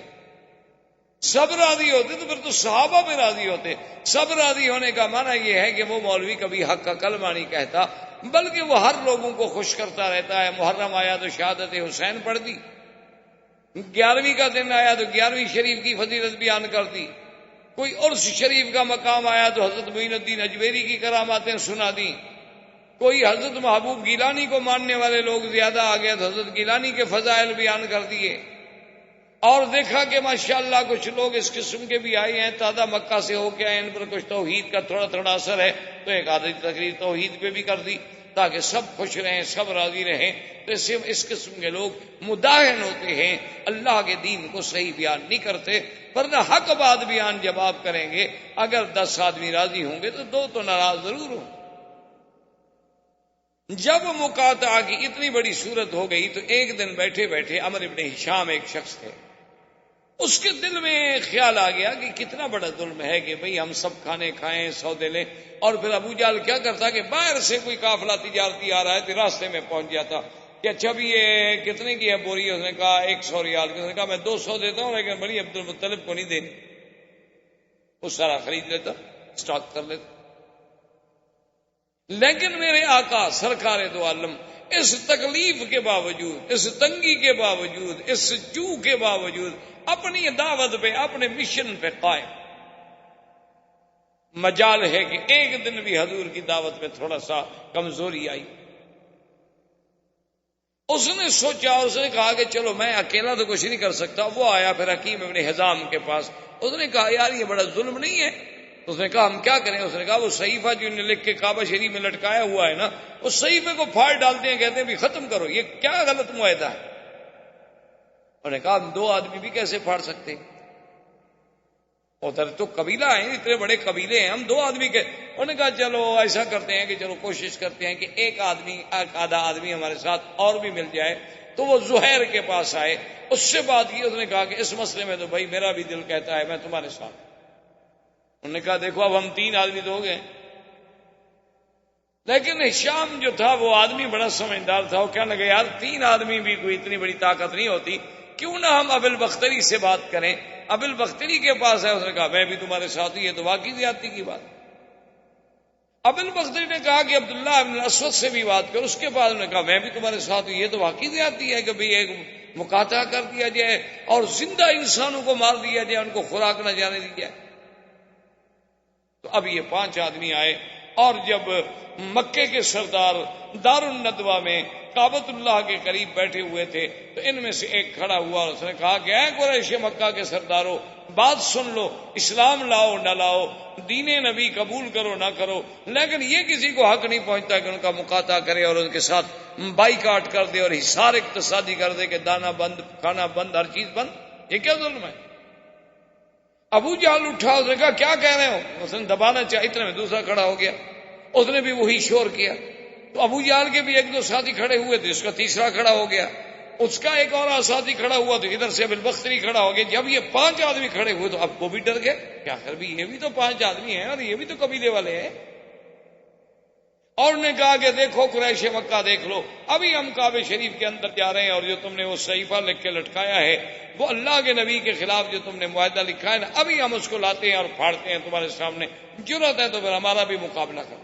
Speaker 2: سب راضی ہوتے تو پھر تو صحابہ بھی راضی ہوتے. سب راضی ہونے کا معنی یہ ہے کہ وہ مولوی کبھی حق کا کلمہ نہیں کہتا بلکہ وہ ہر لوگوں کو خوش کرتا رہتا ہے. محرم آیا تو شہادت حسین پڑھ دی، 11ویں کا دن آیا تو 11ویں شریف کی فضیلت بیان کر دی، کوئی عرس شریف کا مقام آیا تو حضرت معین الدین اجمیری کی کراماتیں سنا دی، کوئی حضرت محبوب گیلانی کو ماننے والے لوگ زیادہ آ گئے تو حضرت گیلانی کے فضائل بیان کر دیے. اور دیکھا کہ ماشاءاللہ کچھ لوگ اس قسم کے بھی آئے ہیں، تازہ مکہ سے ہو کے آئے، ان پر کچھ توحید کا تھوڑا تھوڑا اثر ہے تو ایک آدھی تقریر توحید پہ بھی کر دی تاکہ سب خوش رہیں، سب راضی رہیں. تو اس قسم کے لوگ مداہن ہوتے ہیں، اللہ کے دین کو صحیح بیان نہیں کرتے. ورنہ حق بات بیان جب آپ کریں گے، اگر 10 آدمی راضی ہوں گے تو 2 تو ناراض ضرور ہوں. جب مقاطعہ کی اتنی بڑی صورت ہو گئی تو ایک دن بیٹھے بیٹھے عمرو ابن ہشام ایک شخص تھے، اس کے دل میں خیال آ گیا کہ کتنا بڑا ظلم ہے کہ بھئی ہم سب کھانے کھائیں، سودے لیں. اور پھر ابو جہل کیا کرتا کہ باہر سے کوئی قافلہ تجارتی آ رہا ہے تو راستے میں پہنچ جاتا کہ اچھا بھی یہ کتنے کی ہے بوری؟ اس نے کہا 100 ریال کی. اس نے کہا میں 200 دیتا ہوں لیکن بڑی عبد المطلب کو نہیں دینی. وہ سارا خرید لیتا، اسٹاک کر لیتا. لیکن میرے آقا سرکار دو عالم اس تکلیف کے باوجود، اس تنگی کے باوجود، اس جو کے باوجود اپنی دعوت پہ، اپنے مشن پہ قائم. مجال ہے کہ ایک دن بھی حضور کی دعوت میں تھوڑا سا کمزوری آئی. اس نے سوچا، اس نے کہا کہ چلو میں اکیلا تو کچھ نہیں کر سکتا. وہ آیا پھر حکیم ابن حزام کے پاس. اس نے کہا یار یہ بڑا ظلم نہیں ہے؟ اس نے کہا ہم کیا کریں؟ اس نے کہا وہ صحیفہ جو نے لکھ کے کعبہ شریف میں لٹکایا ہوا ہے نا، اس صحیفے کو پھاڑ ڈالتے ہیں، کہتے ہیں بھی ختم کرو، یہ کیا غلط معاہدہ ہے. انہوں نے کہا ہم 2 آدمی بھی کیسے پھاڑ سکتے ہیں؟ ادھر تو قبیلہ ہیں، اتنے بڑے قبیلے ہیں، ہم 2 آدمی کے. انہوں نے کہا چلو ایسا کرتے ہیں کہ چلو کوشش کرتے ہیں کہ ایک آدھا آدمی ہمارے ساتھ اور بھی مل جائے. تو وہ زہیر کے پاس آئے، اس سے بات کی. اس نے کہا کہ اس مسئلے میں تو بھائی میرا بھی دل کہتا ہے میں تمہارے ساتھ. انہوں نے کہا دیکھو اب ہم 3 آدمی تو ہو گئے. لیکن ہشام جو تھا وہ آدمی بڑا سمجھدار تھا. وہ کہنے لگا یار 3 آدمی بھی کوئی اتنی بڑی طاقت نہیں ہوتی، کیوں نہ ہم ابو البختری سے بات کریں. ابو البختری کے پاس ہے. اس نے کہا میں بھی تمہارے ساتھ ہوں، یہ تو واقعی زیادتی کی بات. ابو البختری نے کہا کہ عبداللہ بن الاسود سے بھی بات کرو. اس کے بعد انہوں نے کہا میں بھی تمہارے ساتھ ہوں، یہ تو واقعی زیادتی ہے کہ بھئی ایک مقاطعہ کر دیا جائے اور زندہ انسانوں کو مار دیا جائے، ان کو خوراک نہ جانے دی جائے. تو اب یہ 5 آدمی آئے اور جب مکے کے سردار دار الندوہ میں کعبۃ اللہ کے قریب بیٹھے ہوئے تھے تو ان میں سے ایک کھڑا ہوا اور اس نے کہا کہ اے قریش مکہ کے سرداروں، بات سن لو، اسلام لاؤ نہ لاؤ، دین نبی قبول کرو نہ کرو، لیکن یہ کسی کو حق نہیں پہنچتا کہ ان کا مقاطعہ کرے اور ان کے ساتھ بائیکاٹ کر دے اور حصار اقتصادی کر دے کہ دانا بند، کھانا بند، ہر چیز بند. یہ کیا ظلم ہے؟ ابو جہل اٹھا، اس نے کہا کیا کہہ رہے ہو؟ اس نے دبانا چاہا، اتنے میں دوسرا کھڑا ہو گیا، اس نے بھی وہی شور کیا. تو ابو جہل کے بھی 1-2 ساتھی کھڑے ہوئے تھے، اس کا تیسرا کھڑا ہو گیا، اس کا ایک اور ساتھی کھڑا ہوا تو ادھر سے ابو البختری کھڑا ہو گیا. جب یہ 5 آدمی کھڑے ہوئے تو اب وہ بھی ڈر گئے کہ آخر بھی یہ بھی تو 5 آدمی ہیں اور یہ بھی تو قبیلے والے ہیں. اور نے کہا کہ دیکھو قریش مکہ دیکھ لو، ابھی ہم کعبہ شریف کے اندر جا رہے ہیں اور جو تم نے وہ صحیفہ لکھ کے لٹکایا ہے، وہ اللہ کے نبی کے خلاف جو تم نے معاہدہ لکھا ہے نا، ابھی ہم اس کو لاتے ہیں اور پھاڑتے ہیں تمہارے سامنے. جرأت ہے تو پھر ہمارا بھی مقابلہ کرو.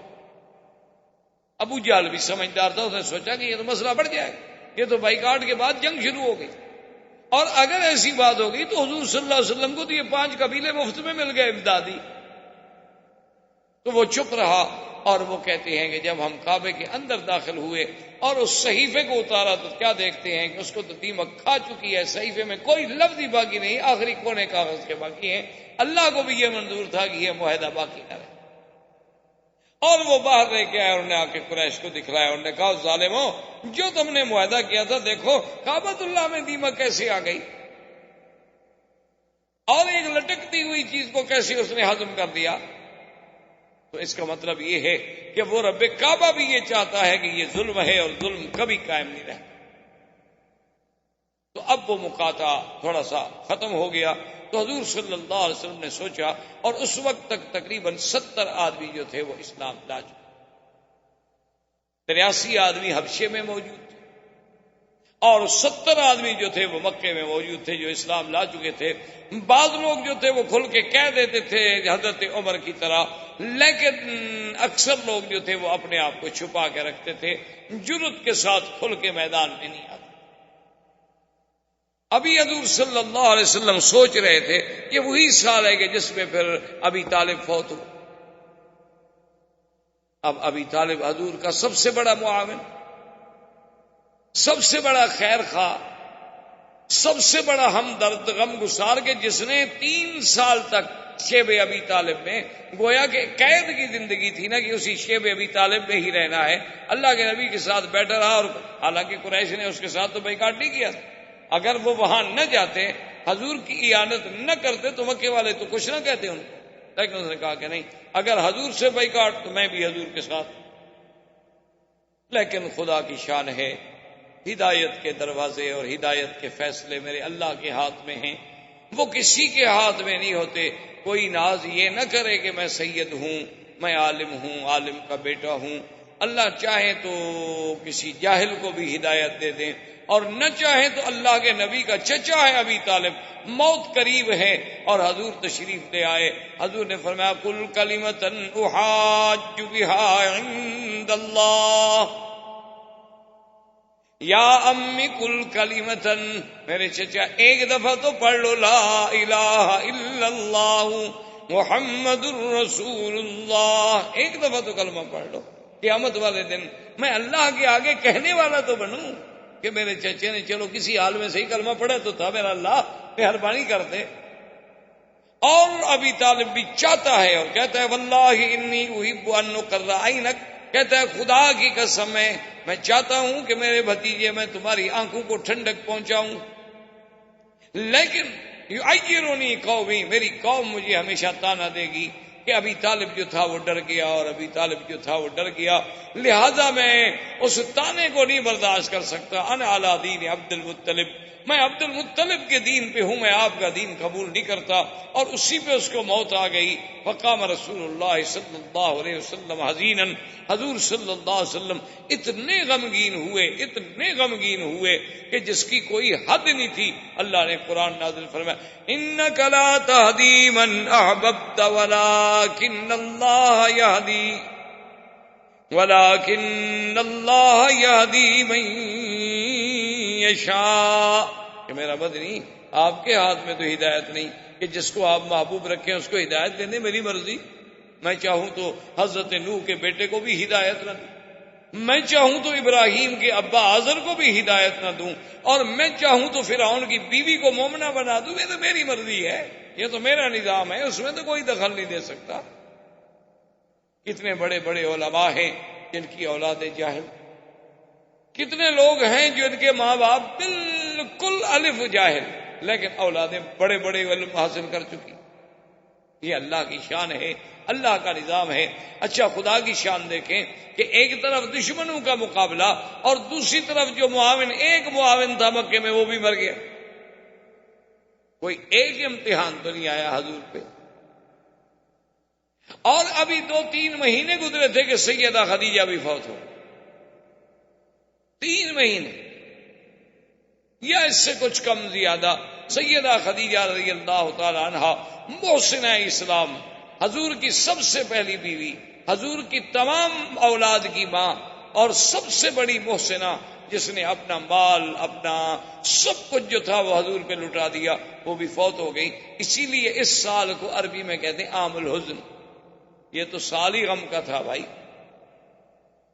Speaker 2: ابو جہل بھی سمجھدار تھا، اس نے سوچا کہ یہ تو مسئلہ بڑھ جائے، یہ تو بائیکاٹ کے بعد جنگ شروع ہو گئی، اور اگر ایسی بات ہوگی تو حضور صلی اللہ علیہ وسلم کو تو یہ 5 قبیلے مفت میں مل گئے امدادی. تو وہ چپ رہا اور وہ کہتے ہیں کہ جب ہم کعبے کے اندر داخل ہوئے اور اس صحیفے کو اتارا تو کیا دیکھتے ہیں کہ اس کو تو دیمک کھا چکی ہے، صحیفے میں کوئی لفظ ہی باقی نہیں، آخری کونے کاغذ کے باقی ہیں. اللہ کو بھی یہ منظور تھا کہ یہ معاہدہ باقی نہ رہے. اور وہ باہر لے کے آئے، انہوں نے آ کے قریش کو دکھلایا، انہوں نے کہا ظالموں، جو تم نے معاہدہ کیا تھا دیکھو کعبۃ اللہ میں دیمک کیسے آ گئی اور ایک لٹکتی ہوئی چیز کو کیسے اس نے ہضم کر دیا. تو اس کا مطلب یہ ہے کہ وہ رب کعبہ بھی یہ چاہتا ہے کہ یہ ظلم ہے اور ظلم کبھی قائم نہیں رہتا. تو اب وہ مقاطعہ تھوڑا سا ختم ہو گیا. تو حضور صلی اللہ علیہ وسلم نے سوچا، اور اس وقت تک تقریباً 70 آدمی جو تھے وہ اسلام لا چکے. 83 آدمی حبشے میں موجود تھے اور 70 آدمی جو تھے وہ مکے میں موجود تھے جو اسلام لا چکے تھے. بعض لوگ جو تھے وہ کھل کے کہہ دیتے تھے حضرت عمر کی طرح، لیکن اکثر لوگ جو تھے وہ اپنے آپ کو چھپا کے رکھتے تھے، جرأت کے ساتھ کھل کے میدان میں نہیں آتے. ابھی حضور صلی اللہ علیہ وسلم سوچ رہے تھے کہ وہی سال ہے کہ جس میں پھر ابی طالب فوت ہو. اب ابی طالب حضور کا سب سے بڑا معاون، سب سے بڑا خیر خواہ، سب سے بڑا ہمدرد، غم گسار، کے جس نے 3 سال تک شیب ابی طالب میں، گویا کہ قید کی زندگی تھی نا، کہ اسی شیب ابی طالب میں ہی رہنا ہے، اللہ کے نبی کے ساتھ بیٹھا رہا. اور حالانکہ قریش نے اس کے ساتھ تو بائیکاٹ نہیں کیا تھا. اگر وہ وہاں نہ جاتے، حضور کی اعانت نہ کرتے، تو مکے والے تو کچھ نہ کہتے ان کو. لیکن اس نے کہا کہ نہیں، اگر حضور سے بائیکاٹ تو میں بھی حضور کے ساتھ. لیکن خدا کی شان ہے، ہدایت کے دروازے اور ہدایت کے فیصلے میرے اللہ کے ہاتھ میں ہیں، وہ کسی کے ہاتھ میں نہیں ہوتے. کوئی ناز یہ نہ کرے کہ میں سید ہوں، میں عالم ہوں، عالم کا بیٹا ہوں. اللہ چاہے تو کسی جاہل کو بھی ہدایت دے دیں، اور نہ چاہے تو اللہ کے نبی کا چچا ہے ابی طالب، موت قریب ہے اور حضور تشریف لے آئے. حضور نے فرمایا کل کلمۃ احاج بها عند اللہ یا امی کل کلمۃ، میرے چچا ایک دفعہ تو پڑھ لو لا الہ الا اللہ محمد الرسول اللہ. ایک دفعہ تو کلمہ پڑھ لو، قیامت والے دن میں اللہ کے آگے کہنے والا تو بنوں کہ میرے چچے نے چلو کسی حال میں صحیح کلمہ پڑھا تو تھا، میرا اللہ مہربانی کرتے. اور ابی طالب بھی چاہتا ہے اور کہتا ہے واللہ انی احب ان اقر عینک، کہتا ہے خدا کی قسم ہے میں چاہتا ہوں کہ میرے بھتیجے میں تمہاری آنکھوں کو ٹھنڈک پہنچاؤں، لیکن یعیرنی قومی، میری قوم مجھے ہمیشہ تانا دے گی کہ ابی طالب جو تھا وہ ڈر گیا، اور ابی طالب جو تھا وہ ڈر گیا، لہذا میں اس تانے کو نہیں برداشت کر سکتا. انا علی دین عبد المطلب، میں عبد المطلب کے دین پہ ہوں، میں آپ کا دین قبول نہیں کرتا. اور اسی پہ اس کو موت آ گئی. فقام رسول اللہ صلی اللہ علیہ وسلم حزینا، حضور صلی اللہ علیہ وسلم اتنے غمگین ہوئے کہ جس کی کوئی حد نہیں تھی. اللہ نے قرآن نازل فرمایا انک لا تہدی من احببت ولکن اللہ یہدی من یشاء، کہ میرا بدنی آپ کے ہاتھ میں تو ہدایت نہیں، کہ جس کو آپ محبوب رکھیں اس کو ہدایت دینے میری مرضی. میں چاہوں تو حضرت نوح کے بیٹے کو بھی ہدایت نہ دوں، میں چاہوں تو ابراہیم کے ابا آزر کو بھی ہدایت نہ دوں، اور میں چاہوں تو فرعون کی بیوی کو مومنہ بنا دوں. یہ تو میری مرضی ہے، یہ تو میرا نظام ہے، اس میں تو کوئی دخل نہیں دے سکتا. کتنے بڑے بڑے علماء ہیں جن کی اولاد جاہل، کتنے لوگ ہیں جو ان کے ماں باپ بالکل الف جاہل، لیکن اولادیں بڑے بڑے علم حاصل کر چکی. یہ اللہ کی شان ہے، اللہ کا نظام ہے. اچھا خدا کی شان دیکھیں کہ ایک طرف دشمنوں کا مقابلہ اور دوسری طرف جو معاون، ایک معاون تھا مکے میں وہ بھی مر گیا. کوئی ایک امتحان تو نہیں آیا حضور پہ. اور ابھی 2-3 مہینے گزرے تھے کہ سیدہ خدیجہ بھی فوت ہو. 3 مہینے یا اس سے کچھ کم زیادہ. سیدہ خدیجہ رضی اللہ تعالی عنہا محسنہ اسلام، حضور کی سب سے پہلی بیوی، حضور کی تمام اولاد کی ماں، اور سب سے بڑی محسنہ، جس نے اپنا مال، اپنا سب کچھ جو تھا وہ حضور پہ لٹا دیا، وہ بھی فوت ہو گئی. اسی لیے اس سال کو عربی میں کہتے ہیں عام الحزن. یہ تو سال ہی غم کا تھا بھائی،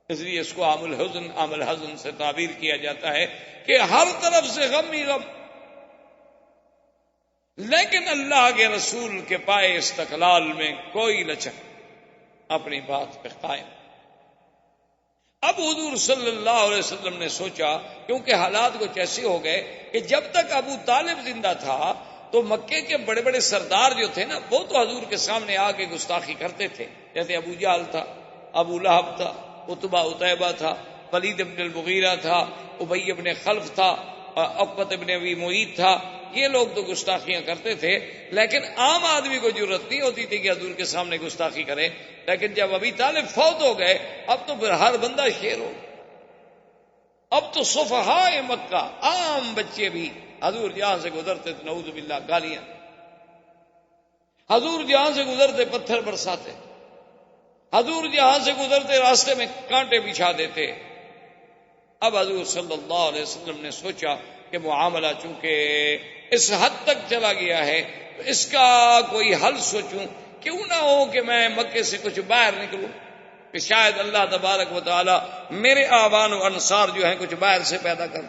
Speaker 2: اس لیے اس کو عام الحزن، عام الحزن سے تعبیر کیا جاتا ہے کہ ہر طرف سے غم ہی غم. لیکن اللہ کے رسول کے پائے استقلال میں کوئی لچک، اپنی بات پہ قائم. اب حضور صلی اللہ علیہ وسلم نے سوچا، کیونکہ حالات کچھ ایسے ہو گئے کہ جب تک ابو طالب زندہ تھا تو مکے کے بڑے بڑے سردار جو تھے نا، وہ تو حضور کے سامنے آ کے گستاخی کرتے تھے. جیسے ابو جہل تھا، ابو لہب تھا، عتبہ عتیبہ تھا، ولید بن المغیرہ تھا، ابی بن خلف تھا، عقبۃ بن ابی معیط تھا. یہ لوگ تو گستاخیاں کرتے تھے، لیکن عام آدمی کو ضرورت نہیں ہوتی تھی کہ حضور کے سامنے گستاخی کرے. لیکن جب ابی طالب فوت ہو گئے، اب تو پھر ہر بندہ شیر ہو. اب تو صفحائے مکہ عام بچے بھی حضور جہاں سے گزرتے تو نعوذ باللہ گالیاں، حضور جہاں سے گزرتے پتھر برساتے، حضور جہاں سے گزرتے راستے میں کانٹے بچھا دیتے۔ اب حضور صلی اللہ علیہ وسلم نے سوچا کہ معاملہ چونکہ اس حد تک چلا گیا ہے تو اس کا کوئی حل سوچوں، کیوں نہ ہو کہ میں مکے سے کچھ باہر نکلوں، کہ شاید اللہ تبارک و تعالی میرے آبان و انصار جو ہیں کچھ باہر سے پیدا کر۔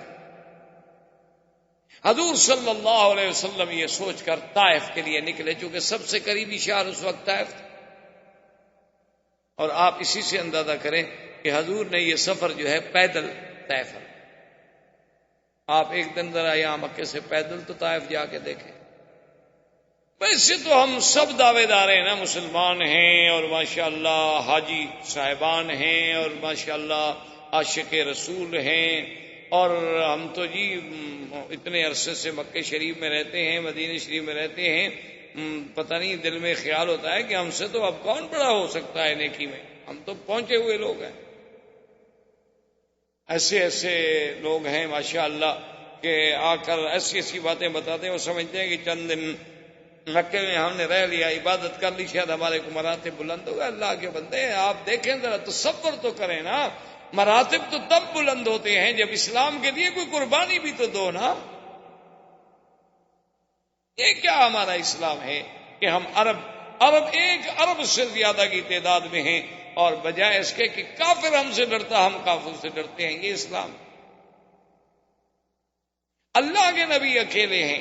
Speaker 2: حضور صلی اللہ علیہ وسلم یہ سوچ کر طائف کے لیے نکلے، چونکہ سب سے قریبی شہر اس وقت طائف تھا، اور آپ اسی سے اندازہ کریں کہ حضور نے یہ سفر جو ہے پیدل طے کر۔ آپ ایک دن ذرا یہاں مکے سے پیدل تو طائف جا کے دیکھیں۔ ویسے تو ہم سب دعوے دار ہیں نا، مسلمان ہیں اور ماشاءاللہ حاجی صاحبان ہیں اور ماشاءاللہ عاشق رسول ہیں، اور ہم تو جی اتنے عرصے سے مکے شریف میں رہتے ہیں، مدینہ شریف میں رہتے ہیں، پتہ نہیں دل میں خیال ہوتا ہے کہ ہم سے تو اب کون بڑا ہو سکتا ہے نیکی میں، ہم تو پہنچے ہوئے لوگ ہیں۔ ایسے ایسے لوگ ہیں ماشاءاللہ کہ آ کر ایسی ایسی باتیں بتاتے ہیں، وہ سمجھتے ہیں کہ چند دن مکے میں ہم نے رہ لیا، عبادت کر لی، شاید ہمارے کو مراتب بلند ہو گئے۔ اللہ کے بندے ہیں، آپ دیکھیں ذرا تصور تو کریں نا، مراتب تو تب بلند ہوتے ہیں جب اسلام کے لیے کوئی قربانی بھی تو دو نا۔ یہ کیا ہمارا اسلام ہے کہ ہم عرب 1 ارب سے زیادہ کی تعداد میں ہیں، اور بجائے اس کے کہ کافر ہم سے ڈرتا ہم کافر سے ڈرتے ہیں۔ یہ اسلام، اللہ کے نبی اکیلے ہیں،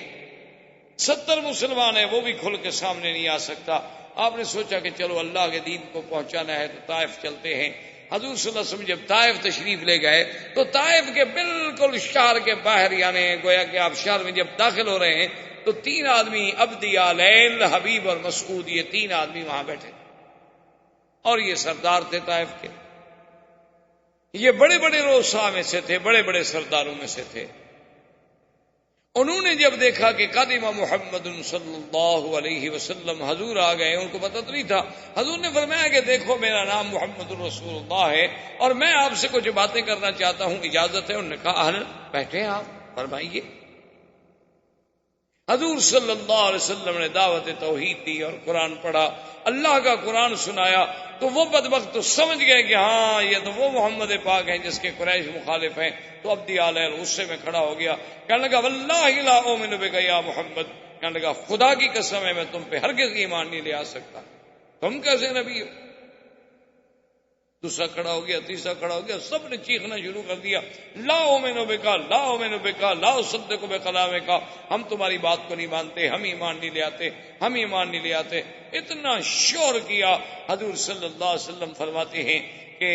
Speaker 2: 70 مسلمان ہیں، وہ بھی کھل کے سامنے نہیں آ سکتا۔ آپ نے سوچا کہ چلو اللہ کے دین کو پہنچانا ہے تو طائف چلتے ہیں۔ حضور صلی اللہ علیہ وسلم جب طائف تشریف لے گئے تو طائف کے بالکل شہر کے باہر، یعنی گویا کہ آپ شہر میں جب داخل ہو رہے ہیں تو 3 آدمی، عبدی، لیل، حبیب اور مسعود، یہ 3 آدمی وہاں بیٹھے، اور یہ سردار تھے طائف کے، یہ بڑے بڑے روسا میں سے تھے، بڑے بڑے سرداروں میں سے تھے۔ انہوں نے جب دیکھا کہ قادم محمد صلی اللہ علیہ وسلم، حضور آ گئے، ان کو پتہ تو نہیں تھا، حضور نے فرمایا کہ دیکھو میرا نام محمد رسول اللہ ہے اور میں آپ سے کچھ باتیں کرنا چاہتا ہوں، اجازت ہے؟ انہوں نے کہا اہلاً، بیٹھے آپ، فرمائیے۔ حضور صلی اللہ علیہ وسلم نے دعوت توحید دی اور قرآن پڑھا، اللہ کا قرآن سنایا، تو وہ بدبخت تو سمجھ گئے کہ ہاں یہ تو وہ محمد پاک ہیں جس کے قریش مخالف ہیں۔ تو عبدی علیہ غصے میں کھڑا ہو گیا، کہنے لگا واللہ لا اؤمن بک یا محمد، کہنے لگا خدا کی قسم ہے میں تم پہ ہرگز ایمان نہیں لے آ سکتا، تم کیسے نبی ہو؟ دوسرا کھڑا ہو گیا، تیسرا کھڑا ہو گیا، سب نے چیخنا شروع کر دیا، لا اؤمن بک لا اؤمن بک لا اصدق بکلامک، ہم تمہاری بات کو نہیں مانتے، ہم ایمان نہیں لے آتے، ہم ایمان نہیں لے آتے۔ اتنا شور کیا۔ حضور صلی اللہ علیہ وسلم فرماتے ہیں کہ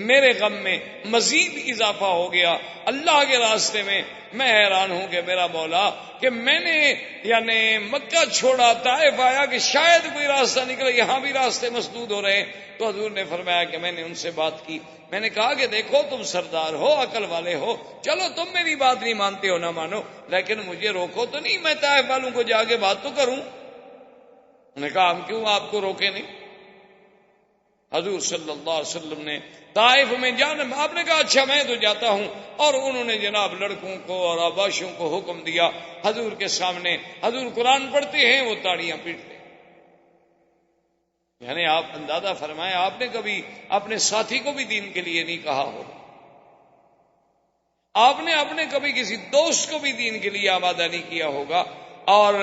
Speaker 2: میرے غم میں مزید اضافہ ہو گیا اللہ کے راستے میں۔ میں حیران ہوں کہ میرا مولا کہ میں نے یعنی مکہ چھوڑا، طائف آیا کہ شاید کوئی راستہ نکلے، یہاں بھی راستے مسدود ہو رہے ہیں۔ تو حضور نے فرمایا کہ میں نے ان سے بات کی، میں نے کہا کہ دیکھو تم سردار ہو، عقل والے ہو، چلو تم میری بات نہیں مانتے ہو نہ مانو، لیکن مجھے روکو تو نہیں، میں طائف والوں کو جا کے بات تو کروں۔ انہوں نے کہا ہم کیوں آپ کو روکے نہیں؟ حضور صلی اللہ علیہ وسلم نے طائف میں جانا، آپ نے کہا اچھا میں تو جاتا ہوں، اور انہوں نے جناب لڑکوں کو اور آباشوں کو حکم دیا حضور کے سامنے، حضور قرآن پڑھتے ہیں وہ تاڑیاں پیٹتے ہیں۔ یعنی آپ اندازہ فرمائیں، آپ نے کبھی اپنے ساتھی کو بھی دین کے لیے نہیں کہا ہوگا، آپ نے اپنے کبھی کسی دوست کو بھی دین کے لیے آمادہ نہیں کیا ہوگا، اور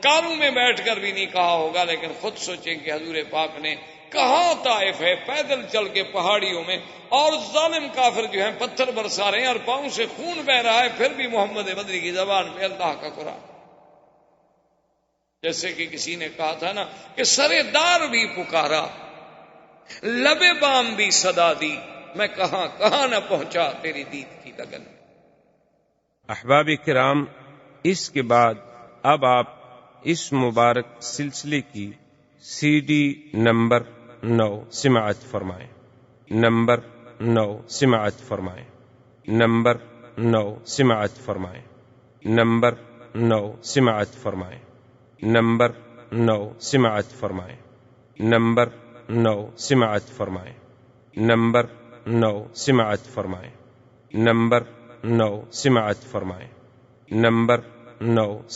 Speaker 2: کاروں میں بیٹھ کر بھی نہیں کہا ہوگا، لیکن خود سوچیں کہ حضور پاک نے کہاں طائف ہے، پیدل چل کے پہاڑیوں میں، اور ظالم کافر جو ہیں پتھر برسا رہے ہیں اور پاؤں سے خون بہ رہا ہے، پھر بھی محمد بدری کی زبان پہ اللہ کا قرآن۔ جیسے کہ کسی نے کہا تھا نا کہ سرے دار بھی پکارا، لبے بام بھی صدا دی، میں کہاں کہاں نہ پہنچا تیری دید کی لگن۔
Speaker 1: احباب کرام، اس کے بعد اب آپ اس مبارک سلسلے کی CD نمبر 9 سماعت فرمائیں، نمبر 9 سماعت فرمائیں، نمبر 9 سماعت فرمائیں، نمبر 9 سماعت فرمائیں، نمبر 9 سماعت فرمائیں، نمبر 9 سماعت فرمائیں، نمبر 9 سماعت فرمائیں، نمبر 9 سماعت فرمائیں. نمبر 9